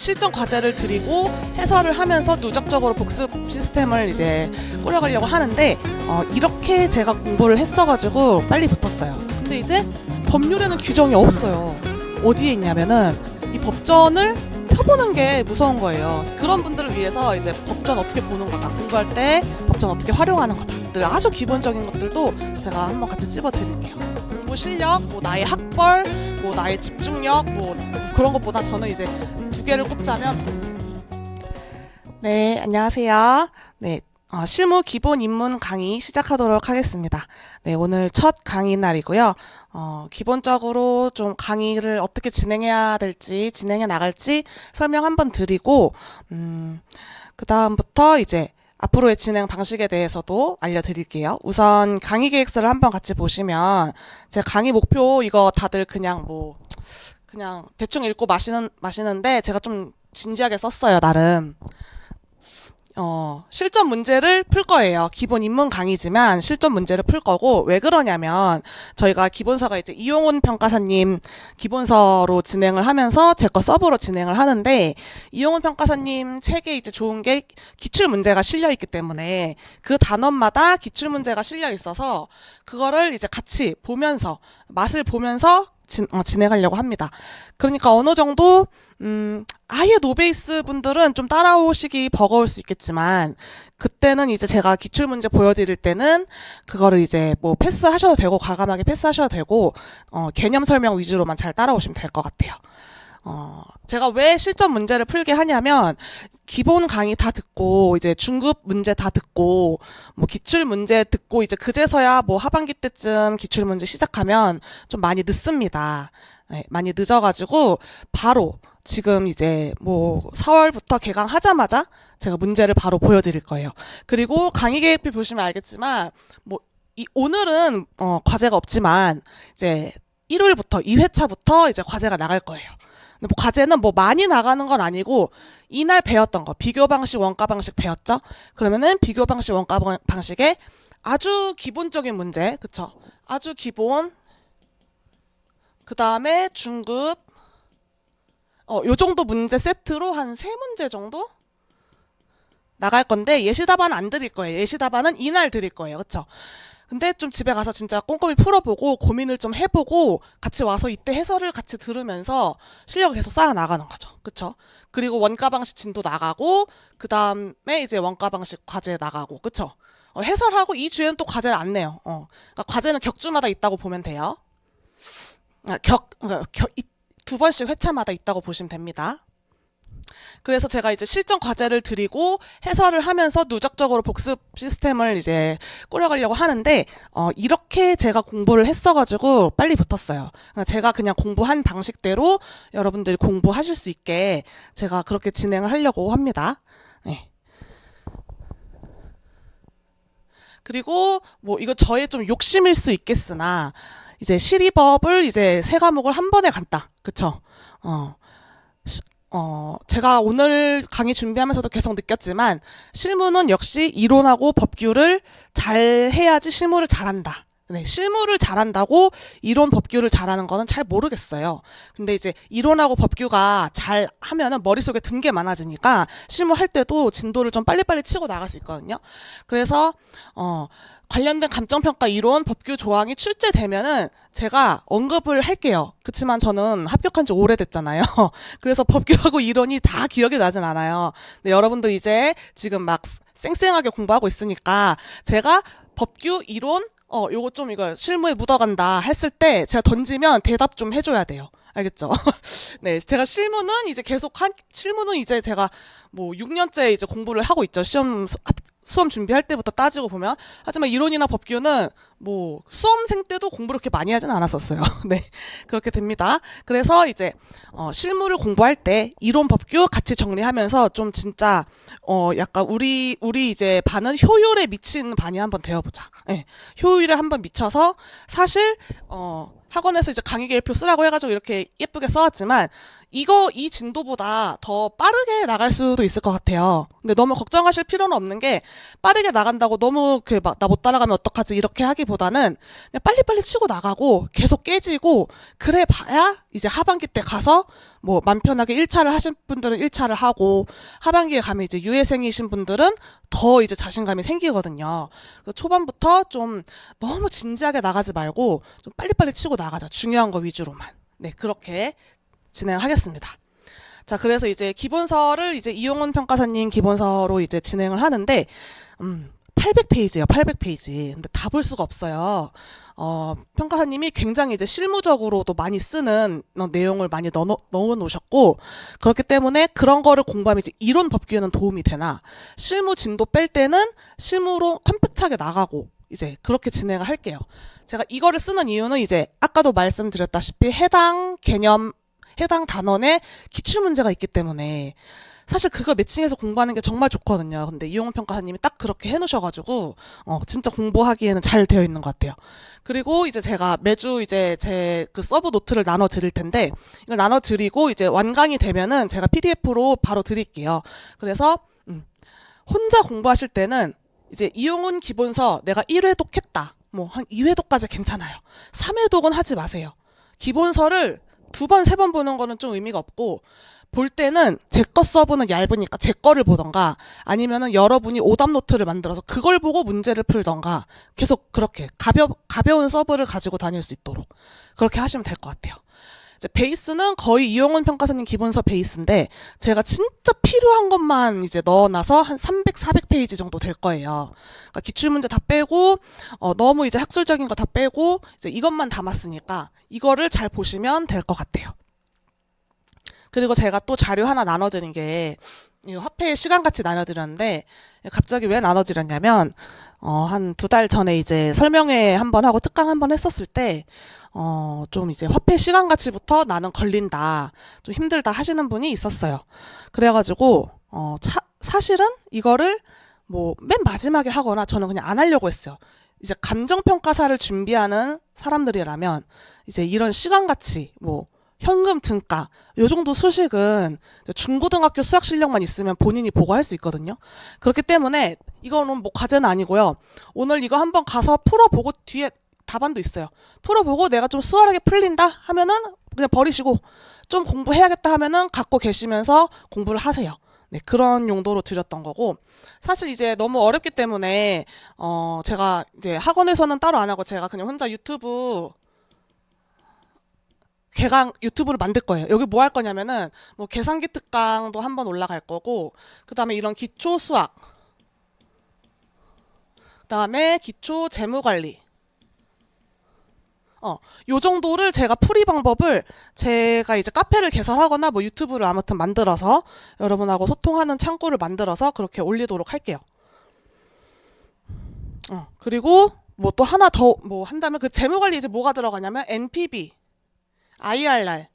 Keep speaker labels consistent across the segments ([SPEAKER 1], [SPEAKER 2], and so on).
[SPEAKER 1] 실전 과제를 드리고 해설을 하면서 누적적으로 복습 시스템을 이제 꾸려가려고 하는데 이렇게 제가 공부를 했어가지고 빨리 붙었어요. 근데 이제 법률에는 규정이 없어요. 어디에 있냐면은 이 법전을 펴보는 게 무서운 거예요. 그런 분들을 위해서 이제 법전 어떻게 보는 거다, 공부할 때 법전 어떻게 활용하는 거다, 아주 기본적인 것들도 제가 한번 같이 찝어드릴게요. 공부 실력, 뭐 나의 학벌, 뭐 나의 집중력, 뭐 그런 것보다 저는 이제 두 개를 꼽자면, 네, 안녕하세요. 네, 실무 기본 입문 강의 시작하도록 하겠습니다. 네, 오늘 첫 강의 날이고요. 기본적으로 좀 강의를 어떻게 진행해야 될지, 진행해 나갈지 설명 한번 드리고, 그 다음부터 이제 앞으로의 진행 방식에 대해서도 알려드릴게요. 우선 강의 계획서를 한번 같이 보시면, 제 강의 목표 이거 다들 그냥 대충 읽고 마시는데 제가 좀 진지하게 썼어요, 나름. 실전 문제를 풀 거예요. 기본 입문 강의지만 실전 문제를 풀 거고, 왜 그러냐면 저희가 기본서가 이제 이용훈 평가사님 기본서로 진행을 하면서 제 거 서브로 진행을 하는데, 이용훈 평가사님 책에 이제 좋은 게 기출 문제가 실려 있기 때문에 그 단원마다 기출 문제가 실려 있어서 그거를 이제 같이 보면서 맛을 보면서 진행하려고 합니다. 그러니까 어느 정도 아예 노베이스 분들은 좀 따라오시기 버거울 수 있겠지만, 그때는 이제 제가 기출문제 보여드릴 때는 그거를 이제 뭐 패스하셔도 되고, 과감하게 패스하셔도 되고, 개념 설명 위주로만 잘 따라오시면 될 것 같아요. 제가 왜 실전 문제를 풀게 하냐면, 기본 강의 다 듣고, 이제 중급 문제 다 듣고, 뭐 기출 문제 듣고, 이제 그제서야 뭐 하반기 때쯤 기출 문제 시작하면 좀 많이 늦습니다. 네, 많이 늦어가지고, 바로 지금 이제 뭐 4월부터 개강하자마자 제가 문제를 바로 보여드릴 거예요. 그리고 강의 계획표 보시면 알겠지만, 오늘은 과제가 없지만, 이제 1월부터 2회차부터 이제 과제가 나갈 거예요. 근데 뭐 과제는 뭐 많이 나가는 건 아니고, 이날 배웠던 거, 비교 방식, 원가 방식 배웠죠? 그러면은 비교 방식, 원가 방식의 아주 기본적인 문제, 그쵸? 아주 기본, 그 다음에 중급, 요 정도 문제 세트로 한 3문제 정도 나갈 건데, 예시답안은 안 드릴 거예요. 예시답안은 이날 드릴 거예요. 그쵸? 근데 좀 집에 가서 진짜 꼼꼼히 풀어보고 고민을 좀 해보고 같이 와서 이때 해설을 같이 들으면서 실력을 계속 쌓아 나가는 거죠. 그쵸? 그리고 원가 방식 진도 나가고, 그 다음에 이제 원가 방식 과제 나가고, 그쵸? 해설하고 이 주에는 또 과제를 안 내요. 그러니까 과제는 격주마다 있다고 보면 돼요. 두 번씩 회차마다 있다고 보시면 됩니다. 그래서 제가 이제 실전 과제를 드리고 해설을 하면서 누적적으로 복습 시스템을 이제 꾸려가려고 하는데, 이렇게 제가 공부를 했어가지고 빨리 붙었어요. 제가 그냥 공부한 방식대로 여러분들이 공부하실 수 있게 제가 그렇게 진행을 하려고 합니다. 네. 그리고 뭐 이거 저의 좀 욕심일 수 있겠으나, 이제 시리법을 이제 3과목을 한 번에 간다. 그쵸? 제가 오늘 강의 준비하면서도 계속 느꼈지만, 실무는 역시 이론하고 법규를 잘 해야지 실무를 잘한다. 네, 실무를 잘한다고 이론 법규를 잘하는 거는 잘 모르겠어요. 근데 이제 이론하고 법규가 잘 하면은 머릿속에 든 게 많아지니까 실무할 때도 진도를 좀 빨리빨리 치고 나갈 수 있거든요. 그래서 관련된 감정평가 이론, 법규 조항이 출제되면은 제가 언급을 할게요. 그치만 저는 합격한 지 오래됐잖아요. 그래서 법규하고 이론이 다 기억이 나진 않아요. 근데 여러분들 이제 지금 막 쌩쌩하게 공부하고 있으니까 제가 법규, 이론, 요거 좀 이거 실무에 묻어간다 했을 때 제가 던지면 대답 좀 해줘야 돼요. 알겠죠? 네, 제가 실무는 이제 제가 뭐 6년째 이제 공부를 하고 있죠. 수험 준비할 때부터 따지고 보면. 하지만 이론이나 법규는 뭐 수험생 때도 공부를 그렇게 많이 하진 않았었어요. 네, 그렇게 됩니다. 그래서 이제 실무를 공부할 때 이론 법규 같이 정리하면서 좀 진짜 약간 우리 이제 반은 효율에 미치는 반이 한번 되어보자. 네, 효율에 한번 미쳐서, 사실 학원에서 이제 강의 계획표 쓰라고 해가지고 이렇게 예쁘게 써왔지만, 이 진도보다 더 빠르게 나갈 수도 있을 것 같아요. 근데 너무 걱정하실 필요는 없는 게 빠르게 나간다고 너무 그 막 나 못 따라가면 어떡하지 이렇게 하기보다는 그냥 빨리빨리 치고 나가고 계속 깨지고 그래 봐야 이제 하반기 때 가서 뭐 맘 편하게 1차를 하신 분들은 1차를 하고 하반기에 가면 이제 유예생이신 분들은 더 이제 자신감이 생기거든요. 그래서 초반부터 좀 너무 진지하게 나가지 말고 좀 빨리빨리 치고 나가자. 중요한 거 위주로만. 네, 그렇게 진행하겠습니다. 자, 그래서 이제 기본서를 이제 이용훈 평가사님 기본서로 이제 진행을 하는데, 800페이지예요, 800페이지. 근데 다 볼 수가 없어요. 평가사님이 굉장히 이제 실무적으로도 많이 쓰는 내용을 많이 넣어 놓으셨고, 그렇기 때문에 그런 거를 공부하면 이제 이론 법규에는 도움이 되나, 실무 진도 뺄 때는 실무로 컴팩트하게 나가고, 이제 그렇게 진행을 할게요. 제가 이거를 쓰는 이유는 이제 아까도 말씀드렸다시피 해당 개념, 해당 단원에 기출문제가 있기 때문에 사실 그거 매칭해서 공부하는 게 정말 좋거든요. 근데 이용훈 평가사님이 딱 그렇게 해놓으셔가지고 진짜 공부하기에는 잘 되어 있는 것 같아요. 그리고 이제 제가 매주 이제 제 그 서브 노트를 나눠 드릴 텐데 이걸 나눠 드리고 이제 완강이 되면은 제가 PDF로 바로 드릴게요. 그래서 혼자 공부하실 때는 이제 이용훈 기본서 내가 1회독 했다. 뭐 한 2회독까지 괜찮아요. 3회독은 하지 마세요. 기본서를 2번, 3번 보는 거는 좀 의미가 없고 볼 때는 제 거 서브는 얇으니까 제 거를 보던가 아니면은 여러분이 오답 노트를 만들어서 그걸 보고 문제를 풀던가 계속 그렇게 가벼운 서브를 가지고 다닐 수 있도록 그렇게 하시면 될 것 같아요. 이제 베이스는 거의 이용훈 평가사님 기본서 베이스인데 제가 진짜 필요한 것만 이제 넣어놔서 한 300, 400페이지 정도 될 거예요. 그러니까 기출문제 다 빼고 너무 이제 학술적인 거 다 빼고 이제 이것만 담았으니까 이거를 잘 보시면 될 것 같아요. 그리고 제가 또 자료 하나 나눠드린 게 화폐 시간같이 나눠드렸는데 갑자기 왜 나눠드렸냐면 한 2달 전에 이제 설명회 한번 하고 특강 한번 했었을 때 좀 이제 화폐 시간가치부터 나는 걸린다, 좀 힘들다 하시는 분이 있었어요. 그래가지고, 사실은 이거를 뭐 맨 마지막에 하거나 저는 그냥 안 하려고 했어요. 이제 감정평가사를 준비하는 사람들이라면 이제 이런 시간가치, 뭐, 현금 등가, 요 정도 수식은 중고등학교 수학 실력만 있으면 본인이 보고 할 수 있거든요. 그렇기 때문에 이거는 뭐 과제는 아니고요. 오늘 이거 한번 가서 풀어보고 뒤에 답안도 있어요. 풀어보고 내가 좀 수월하게 풀린다 하면은 그냥 버리시고 좀 공부해야겠다 하면은 갖고 계시면서 공부를 하세요. 네, 그런 용도로 드렸던 거고 사실 이제 너무 어렵기 때문에 제가 이제 학원에서는 따로 안 하고 제가 그냥 혼자 유튜브를 만들 거예요. 여기 뭐 할 거냐면은 뭐 계산기 특강도 한번 올라갈 거고 그다음에 이런 기초 수학, 그다음에 기초 재무관리, 요 정도를 제가 풀이 방법을 제가 이제 카페를 개설하거나 뭐 유튜브를 아무튼 만들어서 여러분하고 소통하는 창구를 만들어서 그렇게 올리도록 할게요. 그리고 뭐 또 하나 더 뭐 한다면 그 재무관리 이제 뭐가 들어가냐면 NPV, IRR,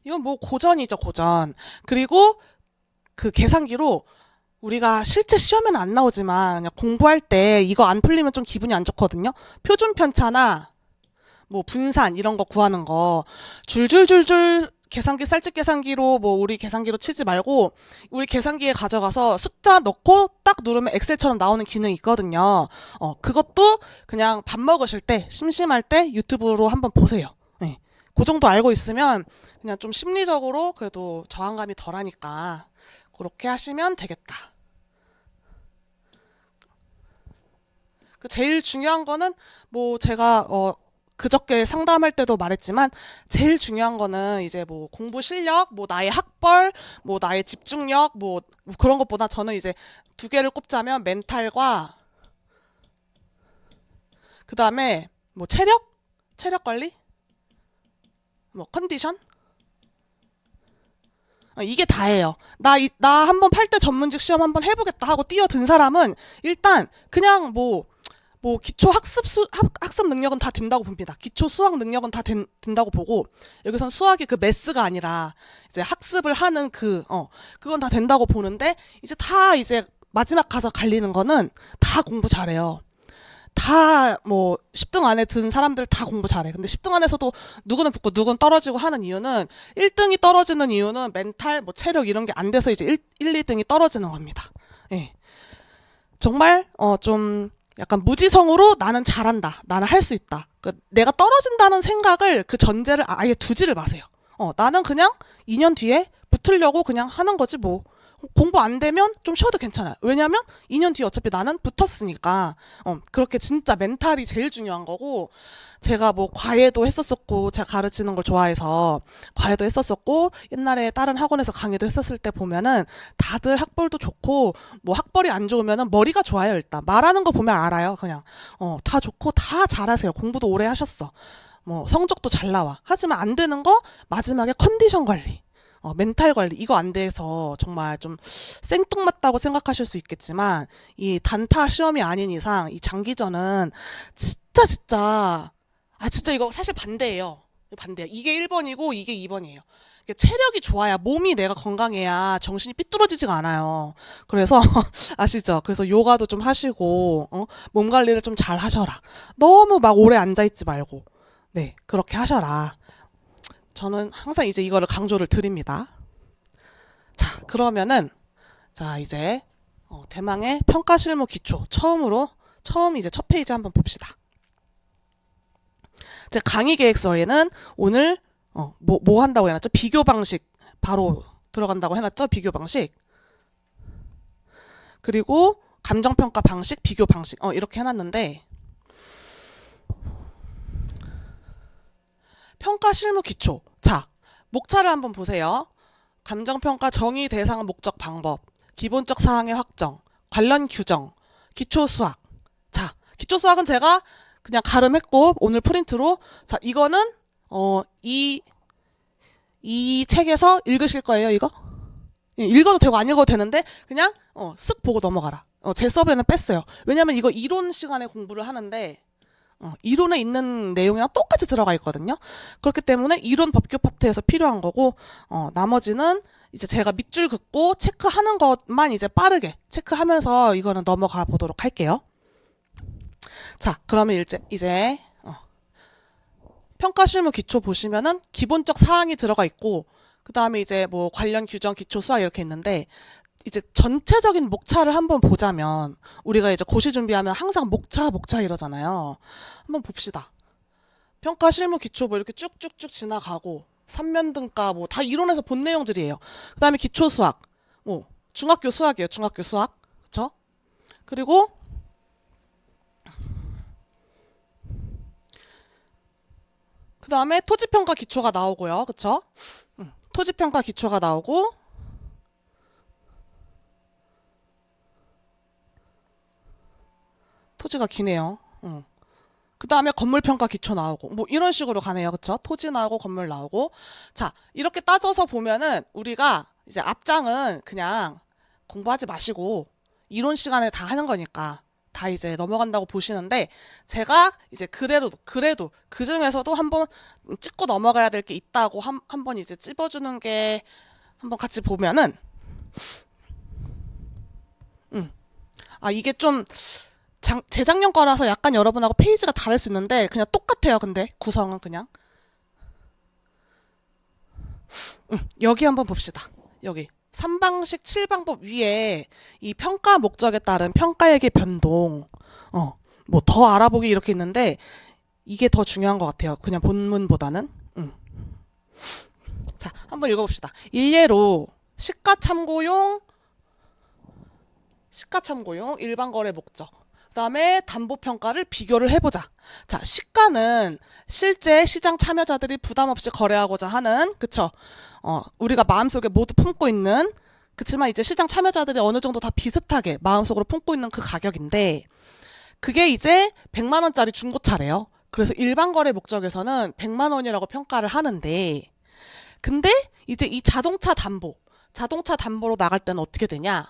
[SPEAKER 1] 이건 뭐 고전이죠, 고전. 그리고 그 계산기로 우리가 실제 시험에는 안 나오지만 그냥 공부할 때 이거 안 풀리면 좀 기분이 안 좋거든요. 표준 편차나 뭐 분산 이런 거 구하는 거 줄줄줄줄 계산기 쌀집 계산기로 뭐 우리 계산기로 치지 말고 우리 계산기에 가져가서 숫자 넣고 딱 누르면 엑셀처럼 나오는 기능이 있거든요. 그것도 그냥 밥 먹으실 때 심심할 때 유튜브로 한번 보세요. 네. 그 정도 알고 있으면 그냥 좀 심리적으로 그래도 저항감이 덜하니까 그렇게 하시면 되겠다. 그 제일 중요한 거는 뭐 제가 그저께 상담할 때도 말했지만 제일 중요한 거는 이제 뭐 공부 실력, 뭐 나의 학벌, 뭐 나의 집중력, 뭐 그런 것보다 저는 이제 2개를 꼽자면 멘탈과 그 다음에 뭐 체력 관리, 뭐 컨디션, 이게 다예요. 나 한번 8대 전문직 시험 한번 해보겠다 하고 뛰어든 사람은 일단 그냥 뭐 기초 학습 능력은 다 된다고 봅니다. 기초 수학 능력은 다 된다고 보고 여기선 수학이 그 매스가 아니라 이제 학습을 하는 그건 다 된다고 보는데 이제 다 이제 마지막 가서 갈리는 거는 다 공부 잘해요. 다 뭐 10등 안에 든 사람들 다 공부 잘해. 근데 10등 안에서도 누구는 붙고 누구는 떨어지고 하는 이유는 1등이 떨어지는 이유는 멘탈, 뭐 체력 이런 게 안 돼서 이제 2등이 떨어지는 겁니다. 예. 정말 좀 약간 무지성으로 나는 잘한다. 나는 할 수 있다. 내가 떨어진다는 생각을 그 전제를 아예 두지를 마세요. 나는 그냥 2년 뒤에 붙으려고 그냥 하는 거지 뭐. 공부 안 되면 좀 쉬어도 괜찮아요. 왜냐면 2년 뒤에 어차피 나는 붙었으니까. 그렇게 진짜 멘탈이 제일 중요한 거고, 제가 뭐 과외도 했었었고, 제가 가르치는 걸 좋아해서 과외도 했었었고, 옛날에 다른 학원에서 강의도 했었을 때 보면은 다들 학벌도 좋고, 뭐 학벌이 안 좋으면은 머리가 좋아요, 일단. 말하는 거 보면 알아요, 그냥. 다 좋고 다 잘하세요. 공부도 오래 하셨어. 뭐 성적도 잘 나와. 하지만 안 되는 거 마지막에 컨디션 관리. 멘탈 관리 이거 안 돼서 정말 좀 생뚱맞다고 생각하실 수 있겠지만 이 단타 시험이 아닌 이상 이 장기전은 진짜 진짜 이거 사실 반대예요. 반대야. 이게 1번이고 이게 2번이에요. 체력이 좋아야 몸이 내가 건강해야 정신이 삐뚤어지지가 않아요. 그래서 아시죠? 그래서 요가도 좀 하시고 몸 관리를 좀 잘 하셔라. 너무 막 오래 앉아 있지 말고 네 그렇게 하셔라. 저는 항상 이제 이거를 강조를 드립니다. 자, 그러면은, 자, 이제, 대망의 평가 실무 기초. 처음 이제 첫 페이지 한번 봅시다. 제 강의 계획서에는 오늘, 뭐 한다고 해놨죠? 비교 방식. 바로 들어간다고 해놨죠? 비교 방식. 그리고 감정평가 방식, 비교 방식. 이렇게 해놨는데, 평가 실무 기초. 자, 목차를 한번 보세요. 감정평가 정의 대상 목적 방법, 기본적 사항의 확정, 관련 규정, 기초 수학. 자, 기초 수학은 제가 그냥 가름했고 오늘 프린트로 자, 이거는 이 책에서 읽으실 거예요, 이거? 예, 읽어도 되고 안 읽어도 되는데 그냥 쓱 보고 넘어가라. 제 서버에는 뺐어요. 왜냐면 이거 이론 시간에 공부를 하는데 이론에 있는 내용이랑 똑같이 들어가 있거든요. 그렇기 때문에 이론 법규 파트에서 필요한 거고, 나머지는 이제 제가 밑줄 긋고 체크하는 것만 이제 빠르게 체크하면서 이거는 넘어가 보도록 할게요. 자, 그러면 이제 평가 실무 기초 보시면은 기본적 사항이 들어가 있고, 그 다음에 이제 뭐 관련 규정, 기초 수학 이렇게 있는데, 이제 전체적인 목차를 한번 보자면 우리가 이제 고시 준비하면 항상 목차 이러잖아요. 한번 봅시다. 평가 실무 기초 뭐 이렇게 쭉쭉쭉 지나가고 3면등가 뭐 다 이론에서 본 내용들이에요. 그다음에 기초 수학. 뭐 중학교 수학이에요. 중학교 수학. 그렇죠? 그리고 그다음에 토지평가 기초가 나오고요. 그렇죠? 토지평가 기초가 나오고 토지가 기네요. 그 다음에 건물평가 기초 나오고 뭐 이런 식으로 가네요. 그쵸? 토지 나오고 건물 나오고. 자, 이렇게 따져서 보면은 우리가 이제 앞장은 그냥 공부하지 마시고 이론 시간에 다 하는 거니까 다 이제 넘어간다고 보시는데, 제가 이제 그래도 그 중에서도 한번 찍고 넘어가야 될 게 있다고 한번 이제 찝어주는 게 한번 같이 보면은 이게 좀 재작년 거라서 약간 여러분하고 페이지가 다를 수 있는데 그냥 똑같아요. 근데 구성은 그냥 여기 한번 봅시다. 여기 3방식 7방법 위에 이 평가 목적에 따른 평가액의 변동 뭐 더 알아보기 이렇게 있는데 이게 더 중요한 것 같아요. 그냥 본문보다는. 자, 한번 읽어봅시다. 일례로 시가참고용 일반 거래 목적. 그 다음에 담보평가를 비교를 해보자. 자, 시가는 실제 시장 참여자들이 부담 없이 거래하고자 하는, 그쵸? 우리가 마음속에 모두 품고 있는, 그치만 이제 시장 참여자들이 어느 정도 다 비슷하게 마음속으로 품고 있는 그 가격인데, 그게 이제 100만 원짜리 중고차래요. 그래서 일반 거래 목적에서는 100만 원이라고 평가를 하는데, 근데 이제 이 자동차 담보로 나갈 때는 어떻게 되냐?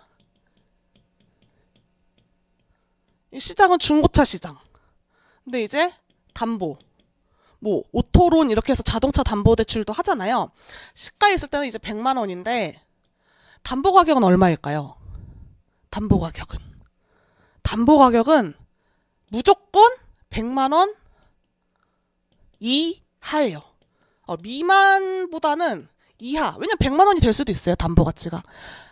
[SPEAKER 1] 이 시장은 중고차 시장. 근데 이제 담보, 뭐 오토론 이렇게 해서 자동차 담보 대출도 하잖아요. 시가에 있을 때는 이제 100만 원인데 담보 가격은 얼마일까요? 담보 가격은 무조건 100만 원 이하예요. 미만보다는 이하. 왜냐면 100만 원이 될 수도 있어요, 담보 가치가.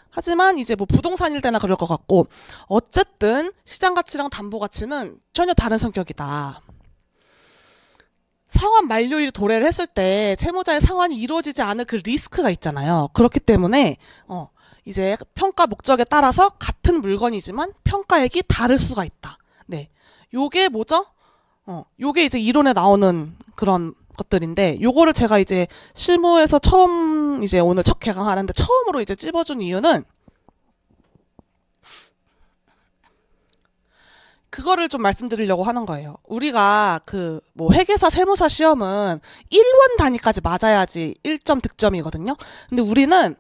[SPEAKER 1] 하지만 이제 뭐 부동산일 때나 그럴 것 같고, 어쨌든 시장 가치랑 담보 가치는 전혀 다른 성격이다. 상환 만료일 도래를 했을 때 채무자의 상환이 이루어지지 않을 그 리스크가 있잖아요. 그렇기 때문에 이제 평가 목적에 따라서 같은 물건이지만 평가액이 다를 수가 있다. 네, 요게 뭐죠? 요게 이제 이론에 나오는 그런 것들인데, 요거를 제가 이제 실무에서 처음 이제 오늘 첫 개강하는데 처음으로 이제 찝어준 이유는 그거를 좀 말씀드리려고 하는 거예요. 우리가 그 뭐 회계사 세무사 시험은 1원 단위까지 맞아야지 1점 득점이거든요. 근데 우리는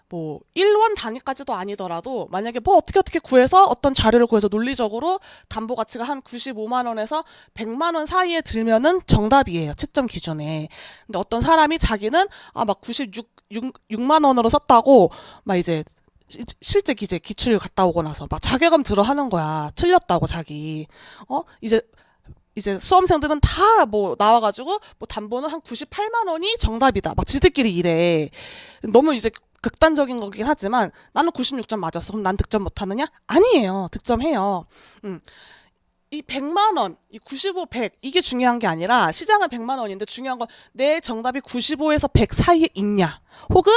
[SPEAKER 1] 뭐 1원 단위까지도 아니더라도 만약에 뭐 어떻게 구해서 어떤 자료를 구해서 논리적으로 담보 가치가 한 95만 원에서 100만 원 사이에 들면은 정답이에요. 채점 기준에. 근데 어떤 사람이 자기는 막 96만 원으로 썼다고 막 이제 실제 이제 기출 갔다 오고 나서 막 자괴감 들어 하는 거야. 틀렸다고 자기. 이제 수험생들은 다 뭐 나와가지고 뭐 담보는 한 98만 원이 정답이다. 막 지들끼리 이래. 너무 이제 극단적인 거긴 하지만 나는 96점 맞았어. 그럼 난 득점 못하느냐? 아니에요. 득점해요. 이 100만 원, 이 95, 100 이게 중요한 게 아니라 시장은 100만 원인데 중요한 건 내 정답이 95에서 100 사이에 있냐. 혹은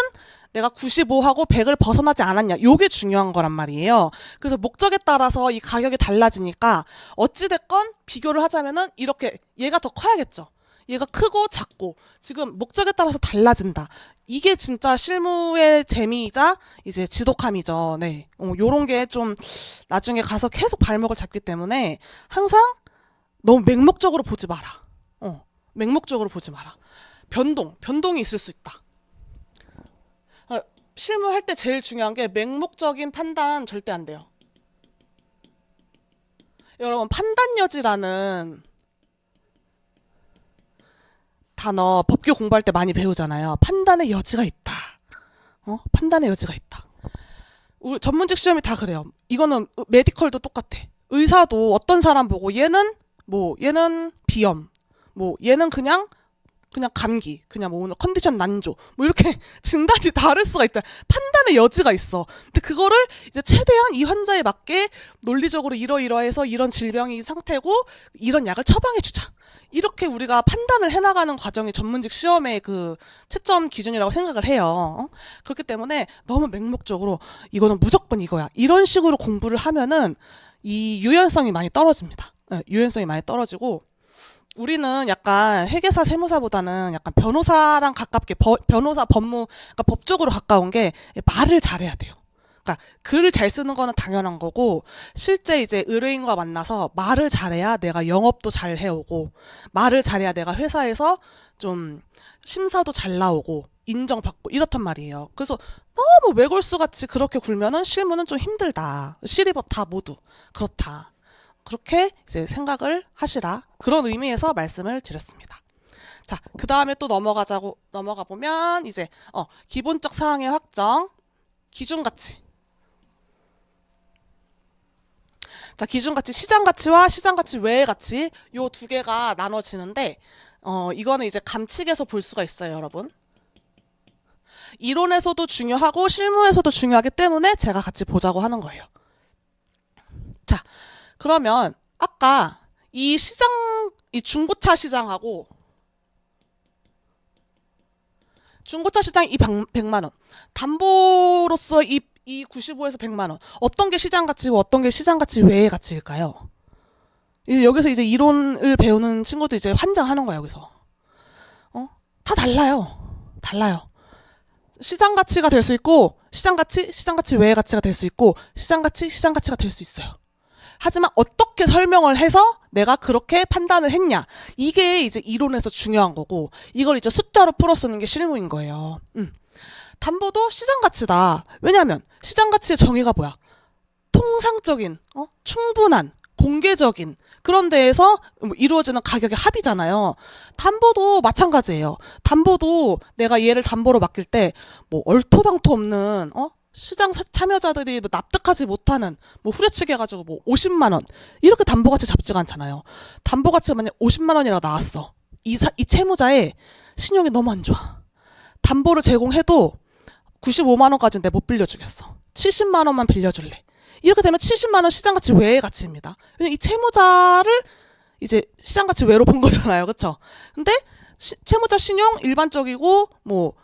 [SPEAKER 1] 내가 95하고 100을 벗어나지 않았냐. 요게 중요한 거란 말이에요. 그래서 목적에 따라서 이 가격이 달라지니까 어찌됐건 비교를 하자면은 이렇게 얘가 더 커야겠죠. 얘가 크고 작고 지금 목적에 따라서 달라진다. 이게 진짜 실무의 재미이자 이제 지독함이죠. 네. 요런 게 좀 나중에 가서 계속 발목을 잡기 때문에 항상 너무 맹목적으로 보지 마라. 맹목적으로 보지 마라. 변동이 있을 수 있다. 실무할 때 제일 중요한 게 맹목적인 판단 절대 안 돼요. 여러분, 판단여지라는 단어 법규 공부할 때 많이 배우잖아요. 판단의 여지가 있다. 판단의 여지가 있다. 우리 전문직 시험이 다 그래요. 이거는 메디컬도 똑같아. 의사도 어떤 사람 보고 얘는 비염, 얘는 그냥 감기, 그냥 뭐 오늘 컨디션 난조, 뭐 이렇게 진단이 다를 수가 있잖아. 판단의 여지가 있어. 근데 그거를 이제 최대한 이 환자에 맞게 논리적으로 이러이러해서 이런 질병이 상태고 이런 약을 처방해주자. 이렇게 우리가 판단을 해나가는 과정이 전문직 시험의 그 채점 기준이라고 생각을 해요. 그렇기 때문에 너무 맹목적으로 이거는 무조건 이거야. 이런 식으로 공부를 하면은 이 유연성이 많이 떨어집니다. 유연성이 많이 떨어지고 우리는 약간 회계사 세무사보다는 약간 변호사랑 가깝게 변호사 법무 그러니까 법적으로 가까운 게 말을 잘해야 돼요. 그러니까 글을 잘 쓰는 거는 당연한 거고 실제 이제 의뢰인과 만나서 말을 잘해야 내가 영업도 잘 해오고 말을 잘해야 내가 회사에서 좀 심사도 잘 나오고 인정받고 이렇단 말이에요. 그래서 너무 외골수 같이 그렇게 굴면은 실무는 좀 힘들다. 시리법 다 모두 그렇다. 그렇게 이제 생각을 하시라. 그런 의미에서 말씀을 드렸습니다. 자, 그 다음에 또 넘어가 보면 이제 기본적 사항의 확정, 기준가치. 자, 기준가치, 시장가치와 시장가치 외의 가치 요 두 개가 나눠지는데 이거는 이제 감칙에서 볼 수가 있어요, 여러분. 이론에서도 중요하고 실무에서도 중요하기 때문에 제가 같이 보자고 하는 거예요. 자, 그러면 아까 이 중고차 시장하고 중고차 시장 이 100만 원 담보로서 이 95에서 100만 원 어떤 게 시장 가치고 어떤 게 시장 가치 외의 가치일까요? 여기서 이제 이론을 배우는 친구도 이제 환장하는 거야 여기서. 다 달라요. 시장 가치가 될 수 있고 시장 가치 외의 가치가 될 수 있고 시장 가치가 될 수 있어요. 하지만 어떻게 설명을 해서 내가 그렇게 판단을 했냐 이게 이제 이론에서 중요한 거고 이걸 이제 숫자로 풀어 쓰는 게 실무인 거예요. 담보도 시장 가치다. 왜냐하면 시장 가치의 정의가 뭐야? 통상적인, 충분한, 공개적인 그런 데에서 이루어지는 가격의 합이잖아요. 담보도 마찬가지예요. 담보도 내가 얘를 담보로 맡길 때 뭐 얼토당토 없는 시장 참여자들이 뭐 납득하지 못하는 뭐 후려치기 해가지고 뭐 50만 원 이렇게 담보가치 잡지가 않잖아요. 담보가치가 만약 50만 원이라 나왔어. 이 채무자의 신용이 너무 안 좋아. 담보를 제공해도 95만 원까지는 내가 못 빌려주겠어. 70만 원만 빌려줄래. 이렇게 되면 70만 원 시장가치 외의 가치입니다. 왜냐면 이 채무자를 이제 시장가치 외로 본 거잖아요. 그쵸? 근데 채무자 신용 일반적이고 뭐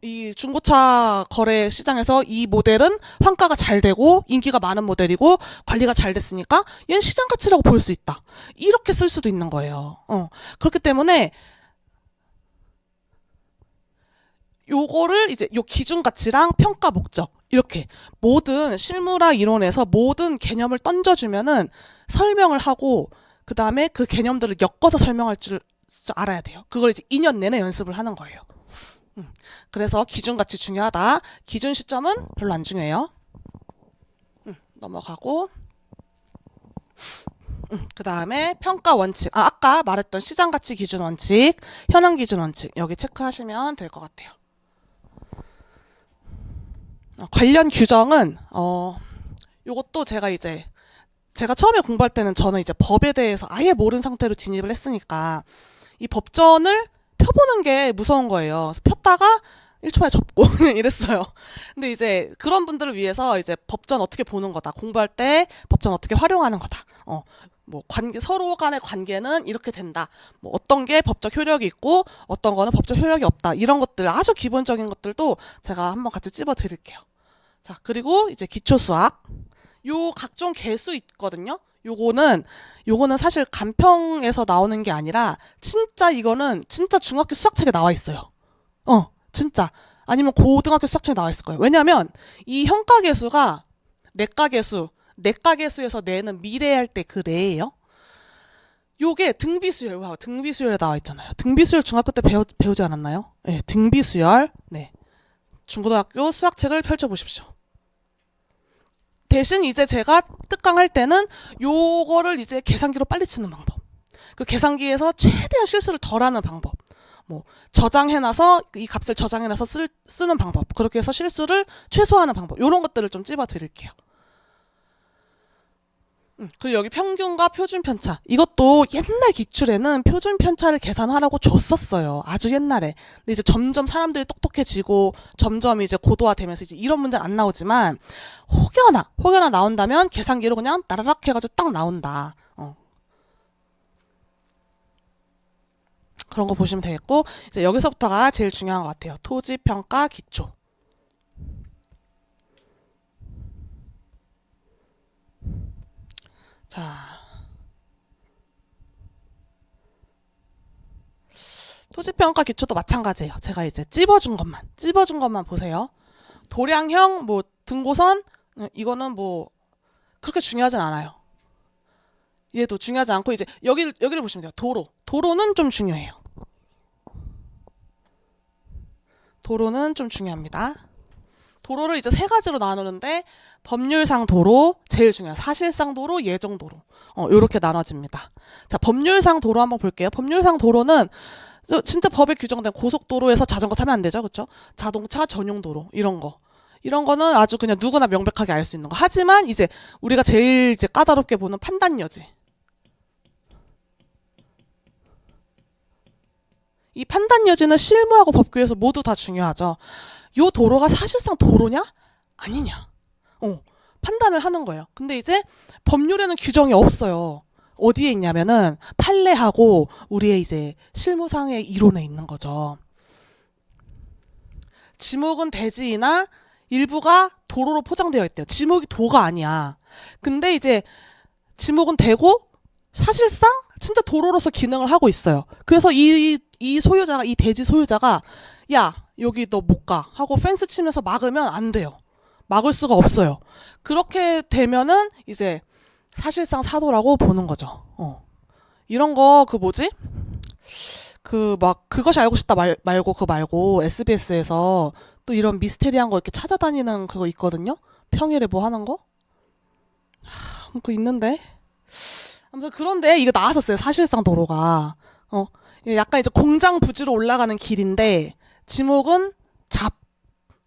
[SPEAKER 1] 이 중고차 거래 시장에서 이 모델은 환가가 잘 되고 인기가 많은 모델이고 관리가 잘 됐으니까 얘는 시장 가치라고 볼 수 있다. 이렇게 쓸 수도 있는 거예요. 그렇기 때문에 요거를 이제 요 기준 가치랑 평가 목적 이렇게 모든 실무라 이론에서 모든 개념을 던져주면은 설명을 하고 그 다음에 그 개념들을 엮어서 설명할 줄 알아야 돼요. 그걸 이제 2년 내내 연습을 하는 거예요. 그래서 기준 가치 중요하다. 기준 시점은 별로 안 중요해요. 넘어가고 그 다음에 평가 원칙. 아까 말했던 시장 가치 기준 원칙, 현황 기준 원칙 여기 체크하시면 될 것 같아요. 관련 규정은 요것도 제가 처음에 공부할 때는 저는 이제 법에 대해서 아예 모르는 상태로 진입을 했으니까 이 법전을 펴보는 게 무서운 거예요. 그래서 폈다가 1초 만에 접고 이랬어요. 근데 이제 그런 분들을 위해서 이제 법전 어떻게 보는 거다. 공부할 때 법전 어떻게 활용하는 거다. 뭐 서로 간의 관계는 이렇게 된다. 뭐 어떤 게 법적 효력이 있고 어떤 거는 법적 효력이 없다. 이런 것들 아주 기본적인 것들도 제가 한번 같이 찝어 드릴게요. 자, 그리고 이제 기초 수학. 요 각종 개수 있거든요. 요거는 사실 간평에서 나오는 게 아니라 이거는 진짜 중학교 수학책에 나와 있어요. 진짜. 아니면 고등학교 수학책에 나와 있을 거예요. 왜냐면 이 형가계수가 내가계수에서 내는 미래할 때 그 내예요. 요게 등비수열, 등비수열에 나와 있잖아요. 등비수열 중학교 때 배우지 않았나요? 네, 등비수열. 네. 중고등학교 수학책을 펼쳐보십시오. 대신 이제 제가 특강할 때는 요거를 이제 계산기로 빨리 치는 방법. 그 계산기에서 최대한 실수를 덜하는 방법. 뭐 저장해놔서 이 값을 저장해놔서 쓰는 방법. 그렇게 해서 실수를 최소화하는 방법. 요런 것들을 좀 찝어 드릴게요. 그리고 여기 평균과 표준 편차. 이것도 옛날 기출에는 표준 편차를 계산하라고 줬었어요. 아주 옛날에. 근데 이제 점점 사람들이 똑똑해지고 점점 이제 고도화되면서 이제 이런 문제는 안 나오지만 혹여나 나온다면 계산기로 그냥 나라락 해가지고 딱 나온다. 그런 거 보시면 되겠고 이제 여기서부터가 제일 중요한 것 같아요. 토지 평가 기초. 자, 토지평가 기초도 마찬가지예요. 제가 이제 찝어준 것만 보세요. 도량형, 뭐 등고선 이거는 뭐 그렇게 중요하진 않아요. 얘도 중요하지 않고 이제 여기를 보시면 돼요. 도로는 좀 중요해요. 도로는 좀 중요합니다. 도로를 이제 세 가지로 나누는데 법률상 도로 제일 중요해요. 사실상 도로, 예정 도로. 요렇게 나눠집니다. 자, 법률상 도로 한번 볼게요. 법률상 도로는 진짜 법에 규정된 고속도로에서 자전거 타면 안 되죠. 그렇죠? 자동차 전용 도로 이런 거는 아주 그냥 누구나 명백하게 알 수 있는 거. 하지만 이제 우리가 제일 이제 까다롭게 보는 판단여지. 이 판단여지는 실무하고 법규에서 모두 다 중요하죠. 요 도로가 사실상 도로냐? 아니냐? 판단을 하는 거예요. 근데 이제 법률에는 규정이 없어요. 어디에 있냐면은 판례하고 우리의 이제 실무상의 이론에 있는 거죠. 지목은 대지이나 일부가 도로로 포장되어 있대요. 지목이 도가 아니야. 근데 이제 지목은 되고 사실상 진짜 도로로서 기능을 하고 있어요. 그래서 이 소유자가, 이 대지 소유자가 야 여기 너 못 가 하고 펜스 치면서 막으면 안 돼요. 막을 수가 없어요. 그렇게 되면은 이제 사실상 사도라고 보는 거죠. 이런 거 그것이 알고 싶다 말고 SBS에서 또 이런 미스테리한 거 이렇게 찾아다니는 그거 있거든요. 평일에 뭐 하는 거? 그거 있는데. 아무튼 그런데 이거 나왔었어요. 사실상 도로가. 약간 이제 공장 부지로 올라가는 길인데 지목은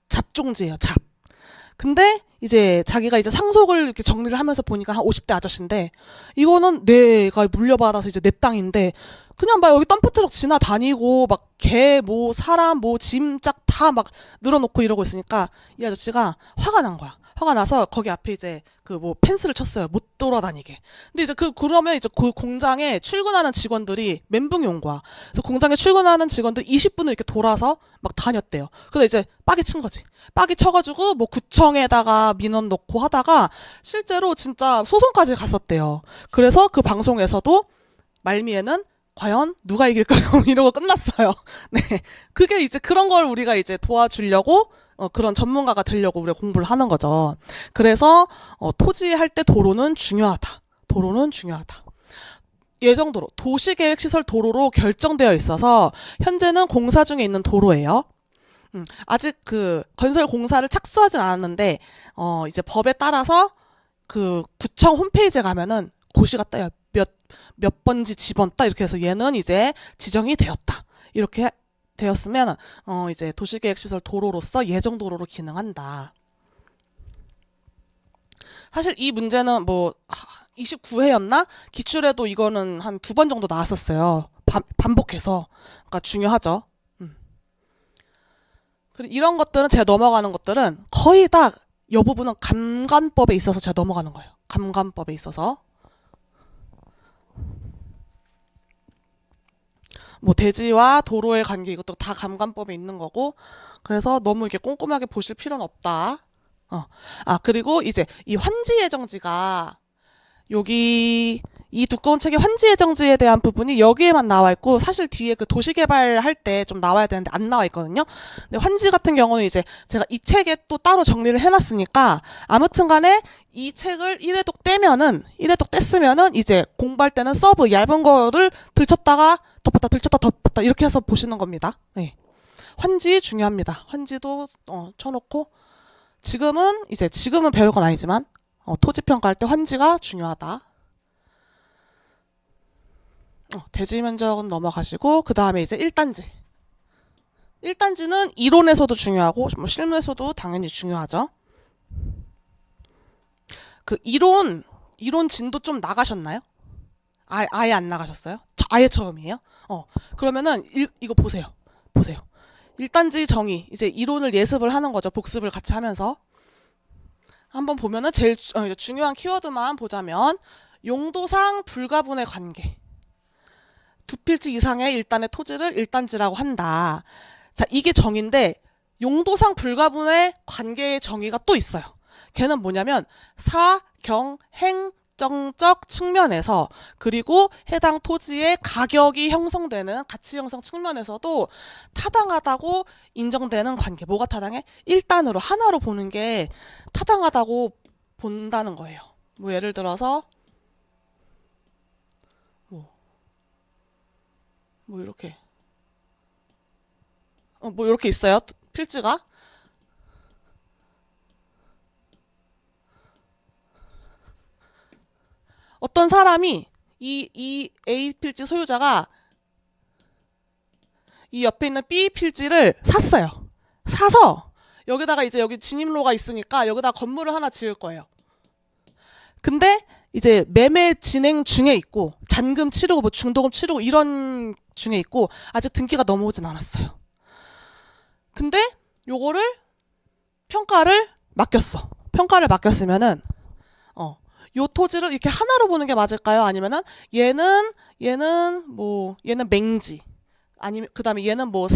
[SPEAKER 1] 잡종지예요. 잡. 근데 이제 자기가 이제 상속을 이렇게 정리를 하면서 보니까 한 50대 아저씨인데 이거는 내가 물려받아서 이제 내 땅인데 그냥 막 여기 덤프트럭 지나다니고 막 개, 뭐 사람, 뭐 짐짝 다 막 늘어놓고 이러고 있으니까 이 아저씨가 화가 난 거야. 화가 나서 거기 앞에 이제 그 뭐 펜스를 쳤어요. 못 돌아다니게. 근데 이제 그러면 이제 그 공장에 출근하는 직원들이 멘붕이 온 거야. 그래서 공장에 출근하는 직원들 20분을 이렇게 돌아서 막 다녔대요. 그래서 이제 빡이 친 거지. 빡이 쳐가지고 뭐 구청에다가 민원 넣고 하다가 실제로 진짜 소송까지 갔었대요. 그래서 그 방송에서도 말미에는 과연 누가 이길까요? 이러고 끝났어요. 네. 그게 이제 그런 걸 우리가 이제 도와주려고 그런 전문가가 되려고 우리가 공부를 하는 거죠. 그래서 토지할 때 도로는 중요하다. 도로는 중요하다. 예정도로 도시계획시설 도로로 결정되어 있어서 현재는 공사 중에 있는 도로예요. 아직 그 건설 공사를 착수하진 않았는데 이제 법에 따라서 그 구청 홈페이지에 가면은 고시가 떠요. 몇 번지 지번 따 이렇게 해서 얘는 이제 지정이 되었다. 이렇게 되었으면 이제 도시계획시설 도로로서 예정도로로 기능한다. 사실 이 문제는 뭐 29회였나? 기출에도 이거는 한 2번 정도 나왔었어요. 반복해서. 그러니까 중요하죠. 그리고 이런 것들은 제가 넘어가는 것들은 거의 다 이 부분은 감관법에 있어서 제가 넘어가는 거예요. 감관법에 있어서. 뭐 대지와 도로의 관계 이것도 다 감관법에 있는 거고 그래서 너무 이렇게 꼼꼼하게 보실 필요는 없다. 그리고 이제 이 환지 예정지가 여기 이 두꺼운 책의 환지 예정지에 대한 부분이 여기에만 나와 있고 사실 뒤에 그 도시개발 할 때 좀 나와야 되는데 안 나와 있거든요. 근데 환지 같은 경우는 이제 제가 이 책에 또 따로 정리를 해놨으니까 아무튼 간에 이 책을 1회독 뗐으면은 이제 공부할 때는 서브 얇은 거를 들쳤다가 덮었다 이렇게 해서 보시는 겁니다. 네. 환지 중요합니다. 환지도 쳐놓고 지금은 배울 건 아니지만 토지 평가할 때 환지가 중요하다. 대지 면적은 넘어가시고 그 다음에 이제 1단지. 1단지는 이론에서도 중요하고 뭐 실무에서도 당연히 중요하죠. 그 이론 진도 좀 나가셨나요? 아예 안 나가셨어요? 아예 처음이에요? 그러면은 이거 보세요. 1단지 정의 이제 이론을 예습을 하는 거죠. 복습을 같이 하면서 한번 보면은 제일 중요한 키워드만 보자면 용도상 불가분의 관계. 두 필지 이상의 일단의 토지를 1단지라고 한다. 자, 이게 정의인데 용도상 불가분의 관계의 정의가 또 있어요. 걔는 뭐냐면 사경행정적 측면에서 그리고 해당 토지의 가격이 형성되는 가치 형성 측면에서도 타당하다고 인정되는 관계. 뭐가 타당해? 1단으로 하나로 보는 게 타당하다고 본다는 거예요. 뭐 예를 들어서 뭐 이렇게 뭐 이렇게 있어요. 필지가 어떤 사람이 이 A 필지 소유자가 이 옆에 있는 B 필지를 샀어요. 사서 여기다가 이제 여기 진입로가 있으니까 여기다 건물을 하나 지을 거예요. 근데 이제 매매 진행 중에 있고 잔금 치르고 뭐 중도금 치르고 이런 중에 있고 아직 등기가 넘어오진 않았어요. 근데 요거를 평가를 맡겼으면은 요 토지를 이렇게 하나로 보는 게 맞을까요? 아니면은 얘는 맹지 아니면 그다음에 얘는 뭐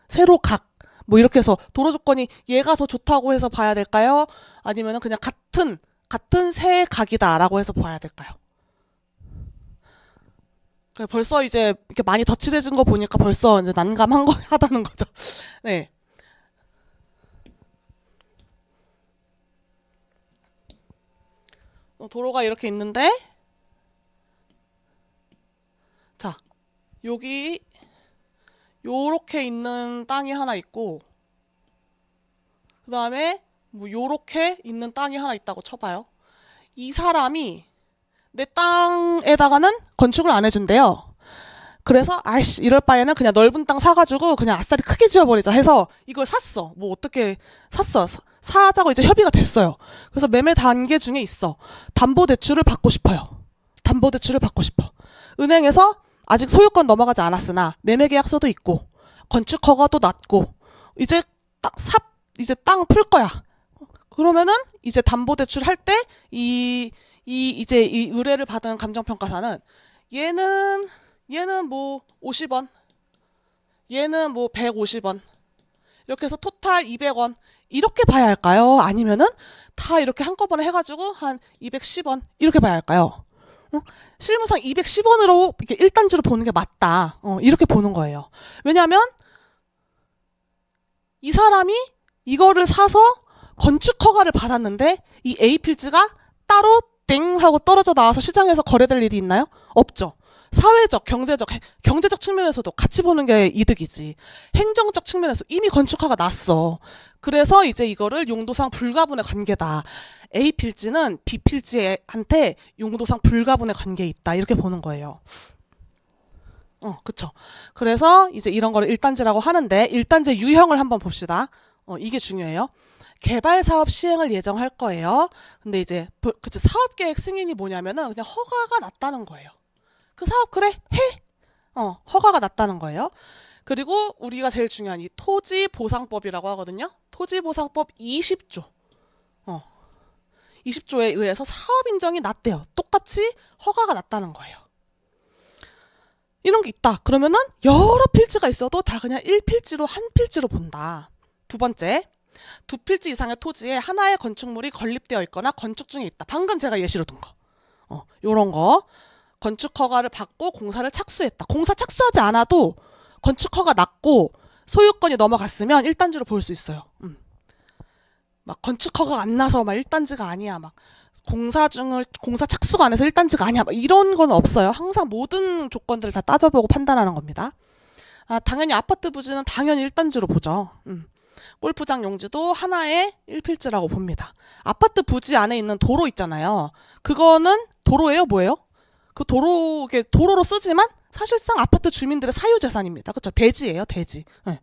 [SPEAKER 1] 세로각 뭐 이렇게 해서 도로 조건이 얘가 더 좋다고 해서 봐야 될까요? 아니면은 그냥 같은 세각이다라고 해서 봐야 될까요? 벌써 이제 이렇게 많이 덧칠해진 거 보니까 벌써 이제 난감한 거 하다는 거죠. 네. 도로가 이렇게 있는데, 자, 여기 요렇게 있는 땅이 하나 있고, 그 다음에 뭐 요렇게 있는 땅이 하나 있다고 쳐봐요. 이 사람이 내 땅에다가는 건축을 안 해준대요. 그래서 아이씨 이럴 바에는 그냥 넓은 땅 사가지고 그냥 아싸리 크게 지어버리자 해서 이걸 샀어. 뭐 어떻게 샀어. 사자고 이제 협의가 됐어요. 그래서 매매 단계 중에 있어. 담보대출을 받고 싶어요. 담보대출을 받고 싶어. 은행에서 아직 소유권 넘어가지 않았으나 매매계약서도 있고 건축 허가도 났고 이제 이제 땅 풀 거야. 그러면은 이제 담보대출 할 때 이제 이 의뢰를 받은 감정평가사는 얘는 뭐 50원, 얘는 뭐 150원, 이렇게 해서 토탈 200원 이렇게 봐야 할까요? 아니면은 다 이렇게 한꺼번에 해가지고 한 210원 이렇게 봐야 할까요? 실무상 210원으로 이렇게 1단지로 보는 게 맞다. 이렇게 보는 거예요. 왜냐하면 이 사람이 이거를 사서 건축 허가를 받았는데 이 A 필지가 따로 땡 하고 떨어져 나와서 시장에서 거래될 일이 있나요? 없죠. 사회적, 경제적 측면에서도 같이 보는 게 이득이지. 행정적 측면에서 이미 건축허가 났어. 그래서 이제 이거를 용도상 불가분의 관계다. A 필지는 B 필지한테 용도상 불가분의 관계에 있다. 이렇게 보는 거예요. 그쵸. 그래서 이제 이런 거를 1단지라고 하는데 1단지 유형을 한번 봅시다. 이게 중요해요. 개발 사업 시행을 예정할 거예요. 근데 이제 그치 사업계획 승인이 뭐냐면은 그냥 허가가 났다는 거예요. 그 사업 그래 해. 허가가 났다는 거예요. 그리고 우리가 제일 중요한 이 토지보상법이라고 하거든요. 토지보상법 20조. 20조에 의해서 사업 인정이 났대요. 똑같이 허가가 났다는 거예요. 이런 게 있다. 그러면은 여러 필지가 있어도 다 그냥 1필지로 한 필지로 본다. 두 번째. 두 필지 이상의 토지에 하나의 건축물이 건립되어 있거나 건축 중에 있다. 방금 제가 예시로 든 거. 요런 거. 건축 허가를 받고 공사를 착수했다. 공사 착수하지 않아도 건축 허가 났고 소유권이 넘어갔으면 1단지로 볼 수 있어요. 막 건축 허가가 안 나서 막 1단지가 아니야. 막 공사 착수가 안 해서 1단지가 아니야. 막 이런 건 없어요. 항상 모든 조건들을 다 따져보고 판단하는 겁니다. 당연히 아파트 부지는 당연히 1단지로 보죠. 골프장 용지도 하나의 1필지라고 봅니다. 아파트 부지 안에 있는 도로 있잖아요. 그거는 도로예요? 뭐예요? 그 도로로 쓰지만 사실상 아파트 주민들의 사유재산입니다. 그렇죠? 대지예요, 대지. 네.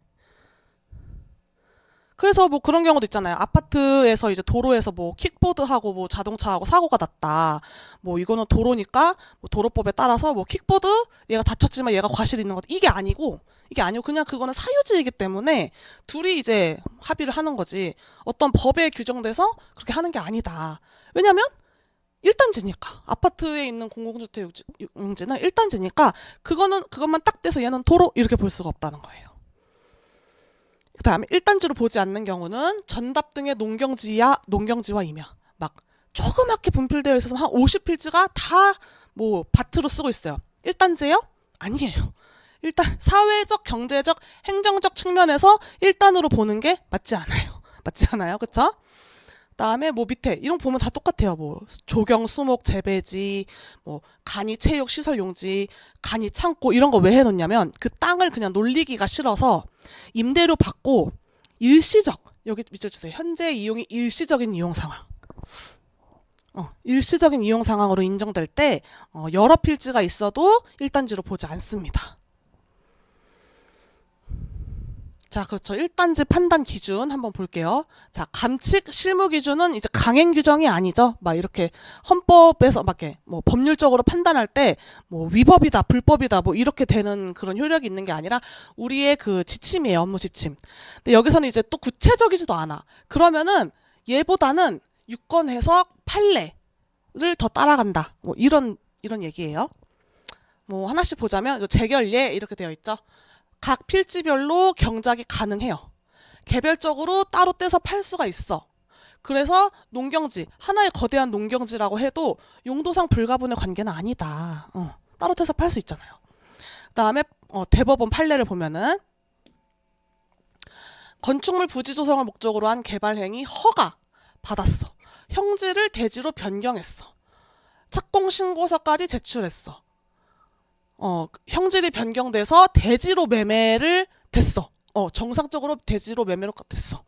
[SPEAKER 1] 그래서 뭐 그런 경우도 있잖아요. 아파트에서 이제 도로에서 뭐 킥보드하고 뭐 자동차하고 사고가 났다. 뭐 이거는 도로니까 뭐 도로법에 따라서 뭐 킥보드 얘가 다쳤지만 얘가 과실이 있는 것. 이게 아니고 그냥 그거는 사유지이기 때문에 둘이 이제 합의를 하는 거지. 어떤 법에 규정돼서 그렇게 하는 게 아니다. 왜냐면 1단지니까 아파트에 있는 공공주택 용지는 1단지니까 그것만 딱 떼서 얘는 도로 이렇게 볼 수가 없다는 거예요. 그 다음에 1단지로 보지 않는 경우는 전답 등의 농경지와 임야 막 조그맣게 분필되어 있어서 한 50필지가 다 뭐 밭으로 쓰고 있어요. 1단지예요? 아니에요. 일단 사회적, 경제적, 행정적 측면에서 1단으로 보는 게 맞지 않아요. 그쵸? 그다음에 뭐 밑에 이런 거 보면 다 똑같아요. 뭐 조경, 수목, 재배지, 뭐 간이 체육 시설 용지, 간이 창고 이런 거 왜 해놓냐면 그 땅을 그냥 놀리기가 싫어서 임대료 받고 일시적 여기 밑줄 주세요. 현재 이용이 일시적인 이용 상황. 일시적인 이용 상황으로 인정될 때 여러 필지가 있어도 1단지로 보지 않습니다. 자, 그렇죠. 1단지 판단 기준 한번 볼게요. 자, 감칙 실무 기준은 이제 강행 규정이 아니죠. 막 이렇게 헌법에서 막 이렇게 뭐 법률적으로 판단할 때 뭐 위법이다, 불법이다 뭐 이렇게 되는 그런 효력이 있는 게 아니라 우리의 그 지침이에요. 업무 지침. 근데 여기서는 이제 또 구체적이지도 않아. 그러면은 얘보다는 유권 해석 판례를 더 따라간다. 뭐 이런 얘기예요. 뭐 하나씩 보자면 재결예 이렇게 되어 있죠. 각 필지별로 경작이 가능해요. 개별적으로 따로 떼서 팔 수가 있어. 그래서 농경지, 하나의 거대한 농경지라고 해도 용도상 불가분의 관계는 아니다. 따로 떼서 팔 수 있잖아요. 그 다음에 대법원 판례를 보면은 건축물 부지 조성을 목적으로 한 개발 행위 허가 받았어. 형지를 대지로 변경했어. 착공 신고서까지 제출했어. 형질이 변경돼서 대지로 매매를 됐어. 정상적으로 대지로 매매로 됐어.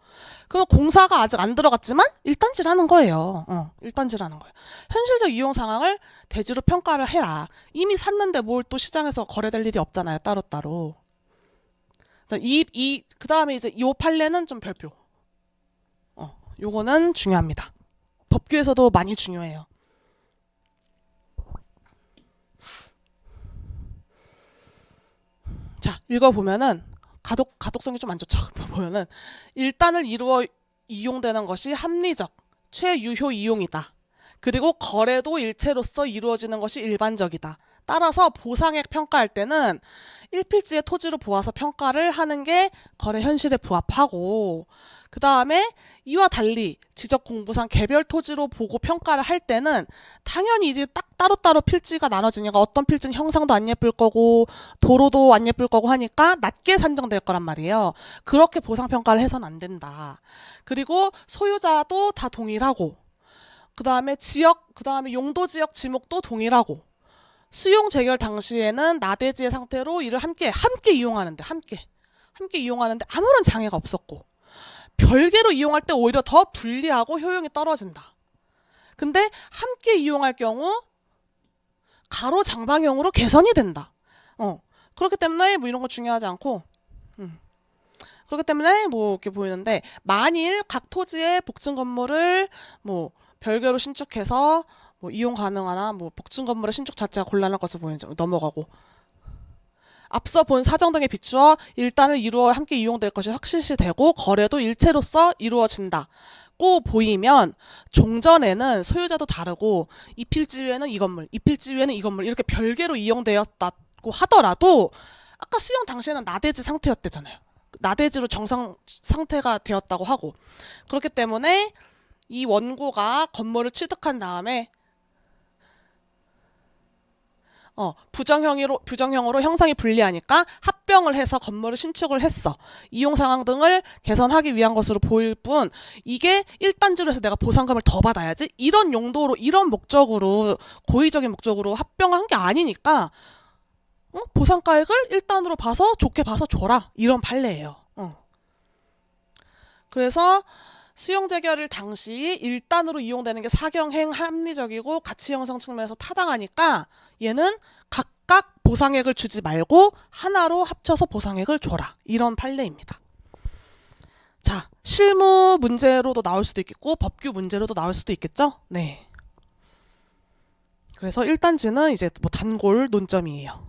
[SPEAKER 1] 그럼 공사가 아직 안 들어갔지만 일단지를 하는 거예요. 일단지를 하는 거예요. 현실적 이용 상황을 대지로 평가를 해라. 이미 샀는데 뭘 또 시장에서 거래될 일이 없잖아요. 따로따로. 자, 그 다음에 이제 요 판례는 좀 별표. 요거는 중요합니다. 법규에서도 많이 중요해요. 자, 읽어보면은, 가독성이 좀 안 좋죠. 보면은, 일단을 이루어 이용되는 것이 합리적, 최유효 이용이다. 그리고 거래도 일체로서 이루어지는 것이 일반적이다. 따라서 보상액 평가할 때는 일필지의 토지로 보아서 평가를 하는 게 거래 현실에 부합하고, 그 다음에 이와 달리 지적 공부상 개별 토지로 보고 평가를 할 때는 당연히 이제 딱 따로따로 필지가 나눠지니까 어떤 필지는 형상도 안 예쁠 거고 도로도 안 예쁠 거고 하니까 낮게 산정될 거란 말이에요. 그렇게 보상 평가를 해서는 안 된다. 그리고 소유자도 다 동일하고, 그 다음에 용도 지역 지목도 동일하고, 수용 재결 당시에는 나대지의 상태로 이를 함께 이용하는데 아무런 장애가 없었고, 별개로 이용할 때 오히려 더 불리하고 효용이 떨어진다. 근데 함께 이용할 경우 가로 장방형으로 개선이 된다. 그렇기 때문에 뭐 이런 거 중요하지 않고, 그렇기 때문에 뭐 이렇게 보이는데, 만일 각 토지의 복층 건물을 뭐 별개로 신축해서 뭐 이용 가능하나, 뭐 복층 건물의 신축 자체가 곤란할 것으로 보이는지 넘어가고, 앞서 본 사정 등에 비추어 일단을 이루어 함께 이용될 것이 확실시되고 거래도 일체로서 이루어진다고 보이면, 종전에는 소유자도 다르고 이 필지 위에는 이 건물, 이 필지 위에는 이 건물 이렇게 별개로 이용되었다고 하더라도 아까 수용 당시에는 나대지 상태였대잖아요. 나대지로 정상 상태가 되었다고 하고, 그렇기 때문에 이 원고가 건물을 취득한 다음에 부정형으로 형상이 불리하니까 합병을 해서 건물을 신축을 했어. 이용 상황 등을 개선하기 위한 것으로 보일 뿐, 이게 1단지로 해서 내가 보상금을 더 받아야지, 이런 용도로, 이런 목적으로, 고의적인 목적으로 합병한 게 아니니까 보상가액을 1단으로 봐서 좋게 봐서 줘라, 이런 판례예요. 그래서 수용 재결일 당시 1단으로 이용되는 게 사경행 합리적이고 가치 형성 측면에서 타당하니까 얘는 각각 보상액을 주지 말고 하나로 합쳐서 보상액을 줘라, 이런 판례입니다. 자, 실무 문제로도 나올 수도 있겠고 법규 문제로도 나올 수도 있겠죠? 네. 그래서 1단지는 이제 뭐 단골 논점이에요.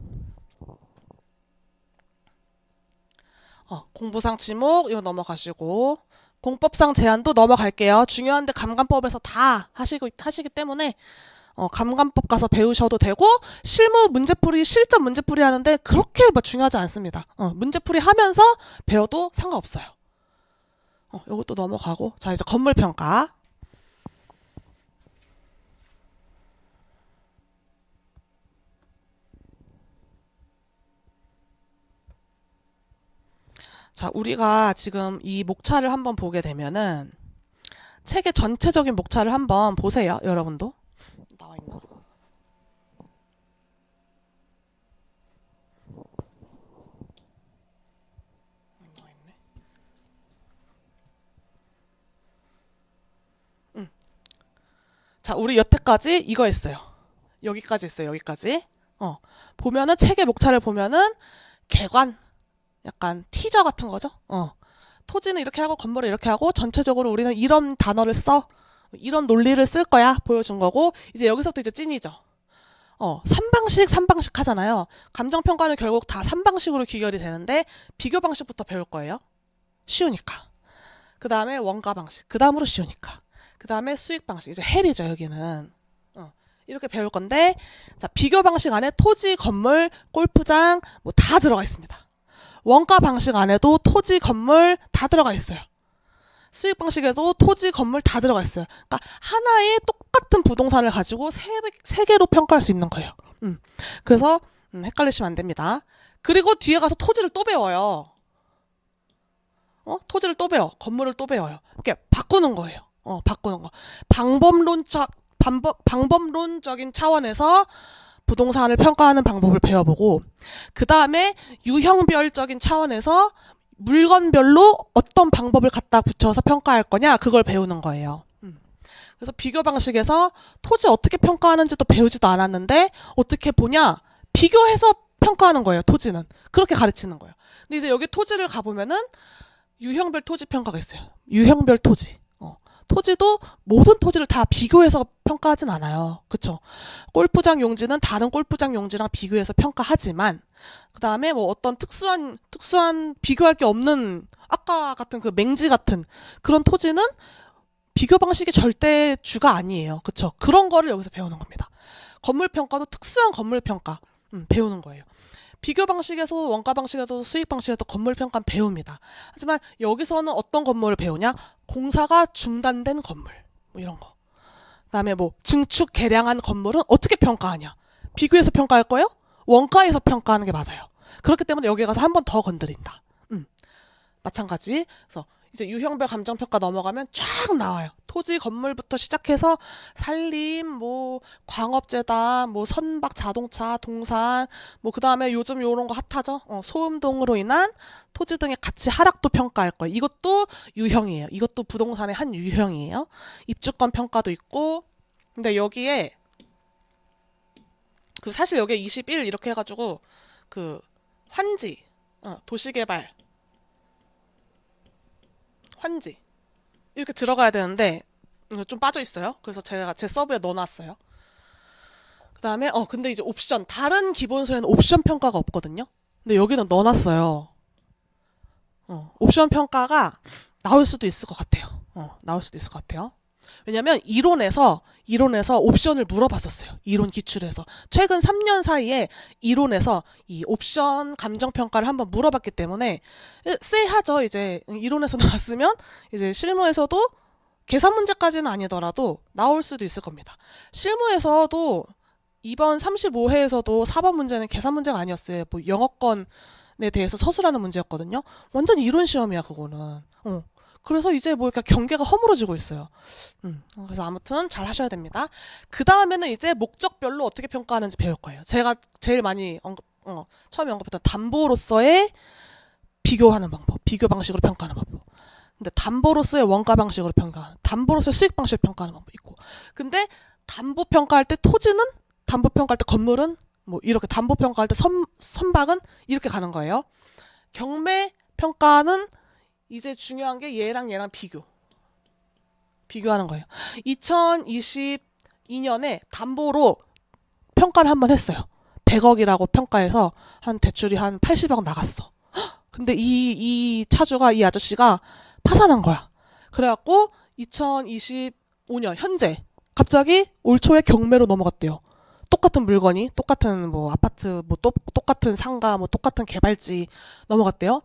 [SPEAKER 1] 공부상 지목 이거 넘어가시고, 공법상 제한도 넘어갈게요. 중요한데 감감법에서 다 하시기 때문에 감감법 가서 배우셔도 되고, 실무 문제풀이, 실전 문제풀이 하는데 그렇게 뭐 중요하지 않습니다. 문제풀이 하면서 배워도 상관없어요. 이것도 넘어가고, 자, 이제 건물평가. 자, 우리가 지금 이 목차를 한번 보게 되면은 책의 전체적인 목차를 한번 보세요. 여러분도. 나와 있나? 나와 있네. 자, 우리 여태까지 이거 했어요. 여기까지 했어요. 여기까지. 보면은 책의 목차를 보면은 개관, 약간 티저 같은 거죠. 토지는 이렇게 하고 건물을 이렇게 하고 전체적으로 우리는 이런 단어를 써, 이런 논리를 쓸 거야 보여준 거고, 이제 여기서부터 이제 찐이죠. 3방식 하잖아요. 감정평가는 결국 다 3방식으로 귀결이 되는데 비교 방식부터 배울 거예요. 쉬우니까. 그 다음에 원가 방식, 그 다음으로 쉬우니까. 그 다음에 수익 방식, 이제 헬이죠 여기는. 이렇게 배울 건데, 자, 비교 방식 안에 토지, 건물, 골프장 뭐 다 들어가 있습니다. 원가 방식 안에도 토지, 건물 다 들어가 있어요. 수익 방식에도 토지, 건물 다 들어가 있어요. 그러니까 하나의 똑같은 부동산을 가지고 세 개로 평가할 수 있는 거예요. 그래서 헷갈리시면 안 됩니다. 그리고 뒤에 가서 토지를 또 배워요. 토지를 또 배워. 건물을 또 배워요. 이렇게 바꾸는 거예요. 바꾸는 거. 방법론적인 차원에서 부동산을 평가하는 방법을 배워보고, 그 다음에 유형별적인 차원에서 물건별로 어떤 방법을 갖다 붙여서 평가할 거냐 그걸 배우는 거예요. 그래서 비교 방식에서 토지 어떻게 평가하는지도 배우지도 않았는데 어떻게 보냐 비교해서 평가하는 거예요. 토지는 그렇게 가르치는 거예요. 근데 이제 여기 토지를 가보면은 유형별 토지 평가가 있어요. 유형별 토지. 토지도 모든 토지를 다 비교해서 평가하진 않아요. 그쵸? 골프장 용지는 다른 골프장 용지랑 비교해서 평가하지만, 그 다음에 뭐 어떤 특수한 비교할 게 없는, 아까 같은 그 맹지 같은 그런 토지는 비교 방식이 절대 주가 아니에요. 그쵸? 그런 거를 여기서 배우는 겁니다. 건물 평가도 특수한 건물 평가, 배우는 거예요. 비교 방식에서 원가 방식에도 수익 방식에도 건물 평가는 배웁니다. 하지만 여기서는 어떤 건물을 배우냐? 공사가 중단된 건물. 뭐 이런 거. 그다음에 뭐 증축 개량한 건물은 어떻게 평가하냐? 비교해서 평가할 거예요? 원가에서 평가하는 게 맞아요. 그렇기 때문에 여기 가서 한 번 더 건드린다. 마찬가지. 그래서 이제 유형별 감정평가 넘어가면 쫙 나와요. 토지 건물부터 시작해서 산림, 뭐 광업재다, 뭐 선박 자동차, 동산, 뭐 그 다음에 요즘 요런 거 핫하죠. 소음동으로 인한 토지 등의 가치 하락도 평가할 거예요. 이것도 유형이에요. 이것도 부동산의 한 유형이에요. 입주권 평가도 있고, 근데 여기에 그 사실 여기에 21 이렇게 해가지고 그 환지, 도시개발, 환지 이렇게 들어가야 되는데 좀 빠져 있어요. 그래서 제가 제 서브에 넣어놨어요. 그 다음에 근데 이제 옵션 다른 기본서에는 옵션 평가가 없거든요. 근데 여기는 넣어놨어요. 옵션 평가가 나올 수도 있을 것 같아요. 나올 수도 있을 것 같아요. 왜냐면 이론에서 옵션을 물어봤었어요. 이론 기출에서 최근 3년 사이에 이론에서 이 옵션 감정 평가를 한번 물어봤기 때문에 쎄하죠. 이제 이론에서 나왔으면 이제 실무에서도 계산 문제까지는 아니더라도 나올 수도 있을 겁니다. 실무에서도 이번 35회에서도 4번 문제는 계산 문제가 아니었어요. 뭐 영어권에 대해서 서술하는 문제였거든요. 완전 이론 시험이야 그거는. 그래서 이제 뭐 이렇게 경계가 허물어지고 있어요. 그래서 아무튼 잘 하셔야 됩니다. 그 다음에는 이제 목적별로 어떻게 평가하는지 배울 거예요. 제가 제일 많이 처음에 언급했던 담보로서의 비교하는 방법, 비교 방식으로 평가하는 방법. 근데 담보로서의 원가 방식으로 평가하는, 담보로서의 수익 방식으로 평가하는 방법 있고. 근데 담보 평가할 때 토지는, 담보 평가할 때 건물은, 뭐 이렇게 담보 평가할 때 선박은 이렇게 가는 거예요. 경매 평가는 이제 중요한 게 얘랑 비교하는 거예요. 2022년에 담보로 평가를 한번 했어요. 100억이라고 평가해서 한 대출이 한 80억 나갔어. 근데 이 차주가, 이 아저씨가 파산한 거야. 그래갖고 2025년 현재 갑자기 올 초에 경매로 넘어갔대요. 똑같은 물건이, 똑같은 뭐 아파트, 뭐 똑같은 상가, 뭐 똑같은 개발지 넘어갔대요.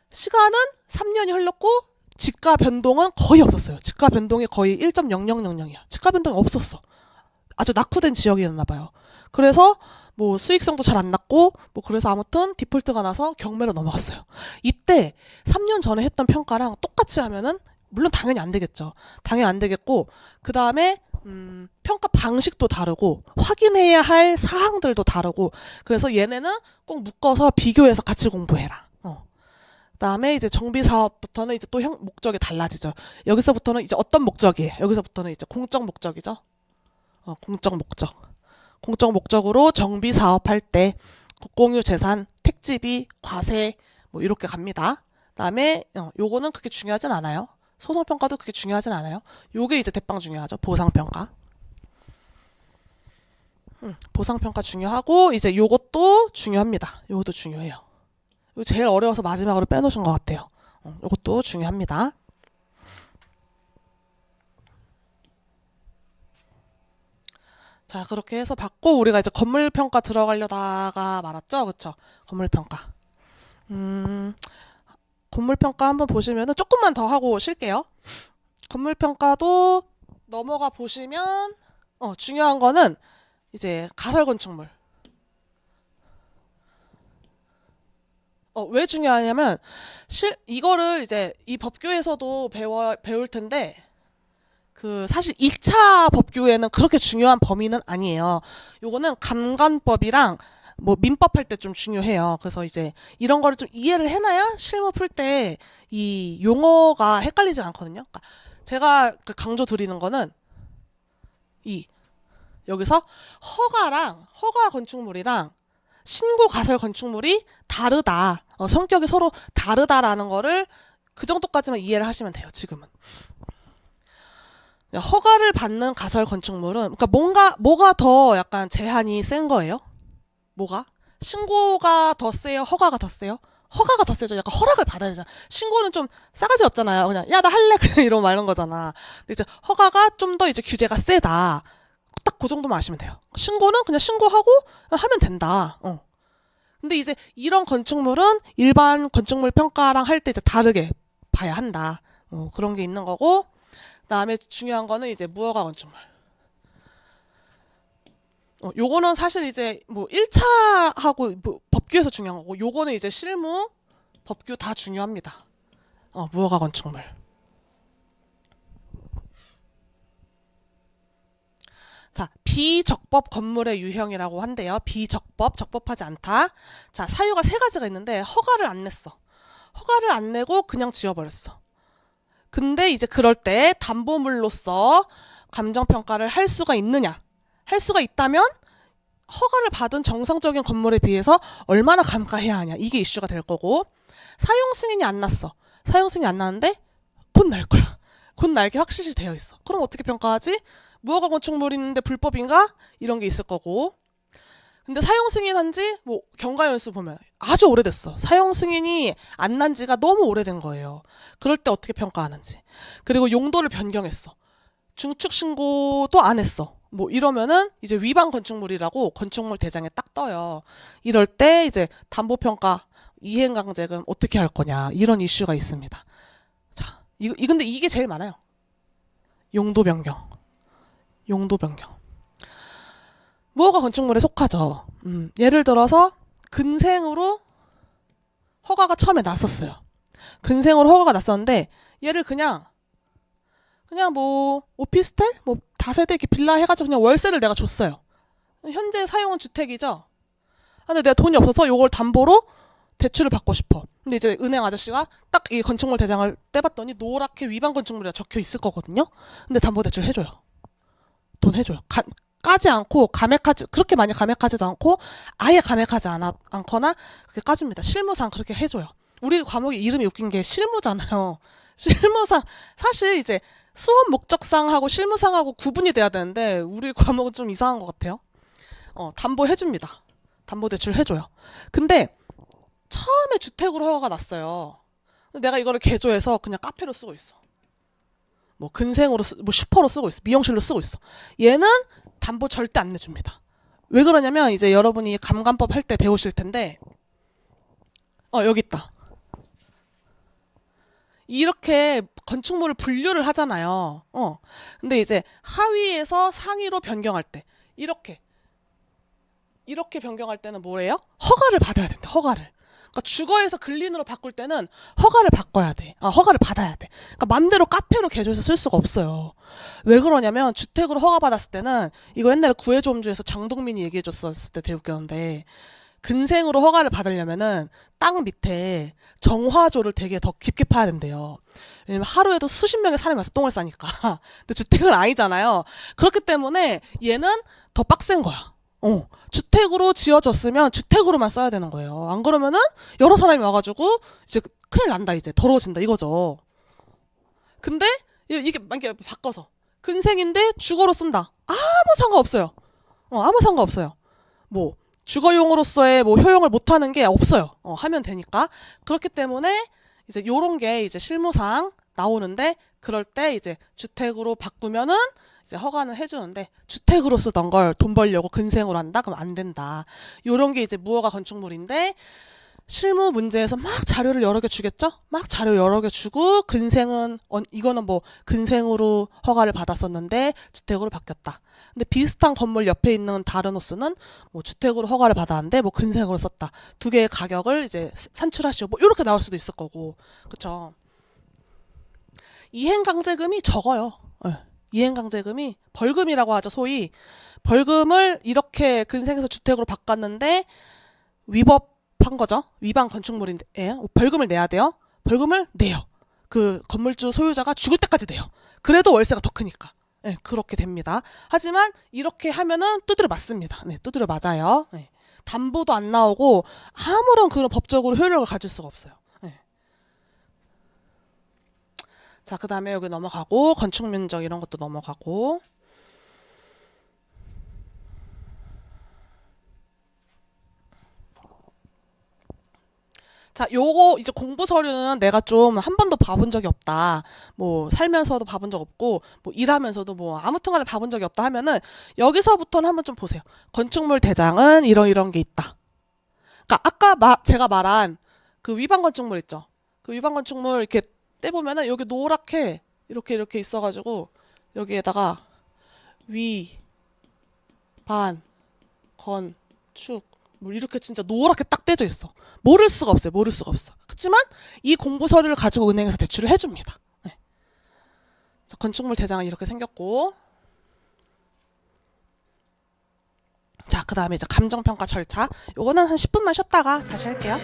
[SPEAKER 1] 시간은 3년이 흘렀고 지가 변동은 거의 없었어요. 지가 변동이 거의 1.0000이야. 지가 변동이 없었어. 아주 낙후된 지역이었나 봐요. 그래서 뭐 수익성도 잘 안 났고 뭐 그래서 아무튼 디폴트가 나서 경매로 넘어갔어요. 이때 3년 전에 했던 평가랑 똑같이 하면은 물론 당연히 안 되겠죠. 당연히 안 되겠고 그 다음에 평가 방식도 다르고 확인해야 할 사항들도 다르고 그래서 얘네는 꼭 묶어서 비교해서 같이 공부해라. 그다음에 이제 정비 사업부터는 이제 또 목적이 달라지죠. 여기서부터는 이제 어떤 목적이에요? 여기서부터는 이제 공적 목적이죠. 공적 목적. 공적 목적으로 정비 사업할 때 국공유 재산, 택지비, 과세 뭐 이렇게 갑니다. 그다음에 요거는 그렇게 중요하진 않아요. 소송 평가도 그렇게 중요하진 않아요. 요게 이제 대빵 중요하죠. 보상 평가. 보상 평가 중요하고 이제 요것도 중요합니다. 요것도 중요해요. 이거 제일 어려워서 마지막으로 빼놓으신 것 같아요. 이것도 중요합니다. 자, 그렇게 해서 받고 우리가 이제 건물평가 들어가려다가 말았죠? 그쵸? 건물평가. 건물평가 한번 보시면은 조금만 더 하고 쉴게요. 건물평가도 넘어가 보시면 중요한 거는 이제 가설건축물. 왜 중요하냐면 이거를 이제 이 법규에서도 배울 텐데 그 사실 2차 법규에는 그렇게 중요한 범위는 아니에요. 요거는 감관법이랑 뭐 민법 할 때 좀 중요해요. 그래서 이제 이런 거를 좀 이해를 해놔야 실무 풀 때 이 용어가 헷갈리지 않거든요. 그러니까 제가 그 강조 드리는 거는 이 여기서 허가 건축물이랑 신고 가설 건축물이 다르다. 성격이 서로 다르다라는 거를 그 정도까지만 이해를 하시면 돼요. 지금은. 허가를 받는 가설 건축물은 그러니까 뭐가 더 약간 제한이 센 거예요? 뭐가? 신고가 더 세요? 허가가 더 세요? 허가가 더 세죠. 약간 허락을 받아야 되잖아. 신고는 좀 싸가지 없잖아요. 그냥 야 나 할래 그냥 이러고 말는 거잖아. 근데 이제 허가가 좀 더 이제 규제가 세다. 딱 그 정도만 아시면 돼요. 신고는 그냥 신고하고 하면 된다. 근데 이제 이런 건축물은 일반 건축물 평가랑 할 때 이제 다르게 봐야 한다. 그런 게 있는 거고. 그다음에 중요한 거는 이제 무허가 건축물. 요거는 사실 이제 뭐 1차하고 뭐 법규에서 중요한 거고 요거는 이제 실무, 법규 다 중요합니다. 무허가 건축물. 자, 비적법 건물의 유형이라고 한대요. 비적법, 적법하지 않다. 자, 사유가 세 가지가 있는데 허가를 안 냈어. 허가를 안 내고 그냥 지어버렸어. 근데 이제 그럴 때 담보물로서 감정평가를 할 수가 있느냐? 할 수가 있다면 허가를 받은 정상적인 건물에 비해서 얼마나 감가해야 하냐? 이게 이슈가 될 거고 사용 승인이 안 났어. 사용 승인이 안 나는데 곧 날 거야. 곧 날게 확실시 되어 있어. 그럼 어떻게 평가하지? 무허가 건축물이 있는데 불법인가? 이런 게 있을 거고. 근데 사용 승인한 지 뭐 경과 연수 보면 아주 오래됐어. 사용 승인이 안 난 지가 너무 오래된 거예요. 그럴 때 어떻게 평가하는지. 그리고 용도를 변경했어. 중축 신고도 안 했어. 뭐 이러면은 이제 위반 건축물이라고 건축물 대장에 딱 떠요. 이럴 때 이제 담보평가 이행강제금 어떻게 할 거냐 이런 이슈가 있습니다. 자, 근데 이게 제일 많아요. 용도 변경. 무허가 건축물에 속하죠. 예를 들어서 근생으로 허가가 처음에 났었어요. 근생으로 허가가 났었는데 얘를 그냥 뭐 오피스텔 뭐 다세대 빌라 해가지고 그냥 월세를 내가 줬어요. 현재 사용은 주택이죠. 근데 내가 돈이 없어서 요걸 담보로 대출을 받고 싶어. 근데 이제 은행 아저씨가 딱 이 건축물 대장을 떼봤더니 노랗게 위반 건축물이라 적혀 있을 거거든요. 근데 담보 대출 해줘요. 돈 해줘요. 까지 않고 그렇게 많이 감액하지도 않고 아예 감액하지 않거나 그렇게 까줍니다. 실무상 그렇게 해줘요. 우리 과목이 이름이 웃긴 게 실무잖아요. 실무상 사실 이제 수업 목적상하고 실무상하고 구분이 돼야 되는데 우리 과목은 좀 이상한 것 같아요. 담보 해줍니다. 담보 대출 해줘요. 근데 처음에 주택으로 허가가 났어요. 내가 이거를 개조해서 그냥 카페로 쓰고 있어. 뭐 근생으로 뭐 슈퍼로 쓰고 있어. 미용실로 쓰고 있어. 얘는 담보 절대 안 내줍니다. 왜 그러냐면 이제 여러분이 감감법 할 때 배우실 텐데 여기 있다. 이렇게 건축물을 분류를 하잖아요. 근데 이제 하위에서 상위로 변경할 때 이렇게 변경할 때는 뭐래요? 허가를 받아야 된다. 허가를. 그러니까 주거에서 근린으로 바꿀 때는 허가를 받아야 돼. 그러니까 맘대로 카페로 개조해서 쓸 수가 없어요. 왜 그러냐면 주택으로 허가받았을 때는 이거 옛날에 구해조험주에서 정동민이 얘기해줬었을 때 되게 웃겼는데 근생으로 허가를 받으려면은 땅 밑에 정화조를 되게 더 깊게 파야 된대요. 왜냐면 하루에도 수십 명의 사람이 와서 똥을 싸니까. 근데 주택은 아니잖아요. 그렇기 때문에 얘는 더 빡센 거야. 주택으로 지어졌으면 주택으로만 써야 되는 거예요. 안 그러면은 여러 사람이 와가지고 이제 큰일 난다, 이제 더러워진다 이거죠. 근데 이게 만약에 바꿔서 근생인데 주거로 쓴다. 아무 상관없어요. 아무 상관없어요. 뭐 주거용으로서의 뭐 효용을 못하는 게 없어요. 하면 되니까. 그렇기 때문에 이제 요런 게 이제 실무상 나오는데 그럴 때 이제 주택으로 바꾸면은 이제 허가는 해주는데 주택으로 쓰던 걸 돈 벌려고 근생으로 한다? 그럼 안 된다. 요런 게 이제 무허가 건축물인데 실무 문제에서 막 자료를 여러 개 주겠죠? 막 자료 여러 개 주고 근생은 이거는 뭐 근생으로 허가를 받았었는데 주택으로 바뀌었다. 근데 비슷한 건물 옆에 있는 다른 호수는 뭐 주택으로 허가를 받았는데 뭐 근생으로 썼다. 두 개의 가격을 이제 산출하시고 뭐 이렇게 나올 수도 있을 거고. 그쵸? 이행강제금이 적어요. 이행강제금이 벌금이라고 하죠. 소위 벌금을 이렇게 근생에서 주택으로 바꿨는데 위법한 거죠. 위반 건축물인데 벌금을 내야 돼요. 벌금을 내요. 그 건물주 소유자가 죽을 때까지 내요. 그래도 월세가 더 크니까. 네, 그렇게 됩니다. 하지만 이렇게 하면은 두드려 맞습니다. 네, 두드려 맞아요. 네. 담보도 안 나오고 아무런 그런 법적으로 효력을 가질 수가 없어요. 네. 자, 그 다음에 여기 넘어가고 건축 면적 이런 것도 넘어가고. 자, 요거 이제 공부 서류는 내가 좀 한 번도 봐본 적이 없다. 뭐 살면서도 봐본 적 없고 뭐 일하면서도 뭐 아무튼간에 봐본 적이 없다 하면은 여기서부터는 한번 좀 보세요. 건축물 대장은 이런 게 있다. 그러니까 아까 제가 말한 그 위반 건축물 있죠. 그 위반 건축물 이렇게 떼보면은 여기 노랗게 이렇게 있어가지고 여기에다가 위반 건축 물 이렇게 진짜 노랗게 딱 떼져 있어. 모를 수가 없어요. 모를 수가 없어. 그렇지만 이 공부 서류를 가지고 은행에서 대출을 해줍니다. 네. 자, 건축물 대장은 이렇게 생겼고, 자, 그 다음에 이제 감정평가 절차. 요거는 한 10분만 쉬었다가 다시 할게요.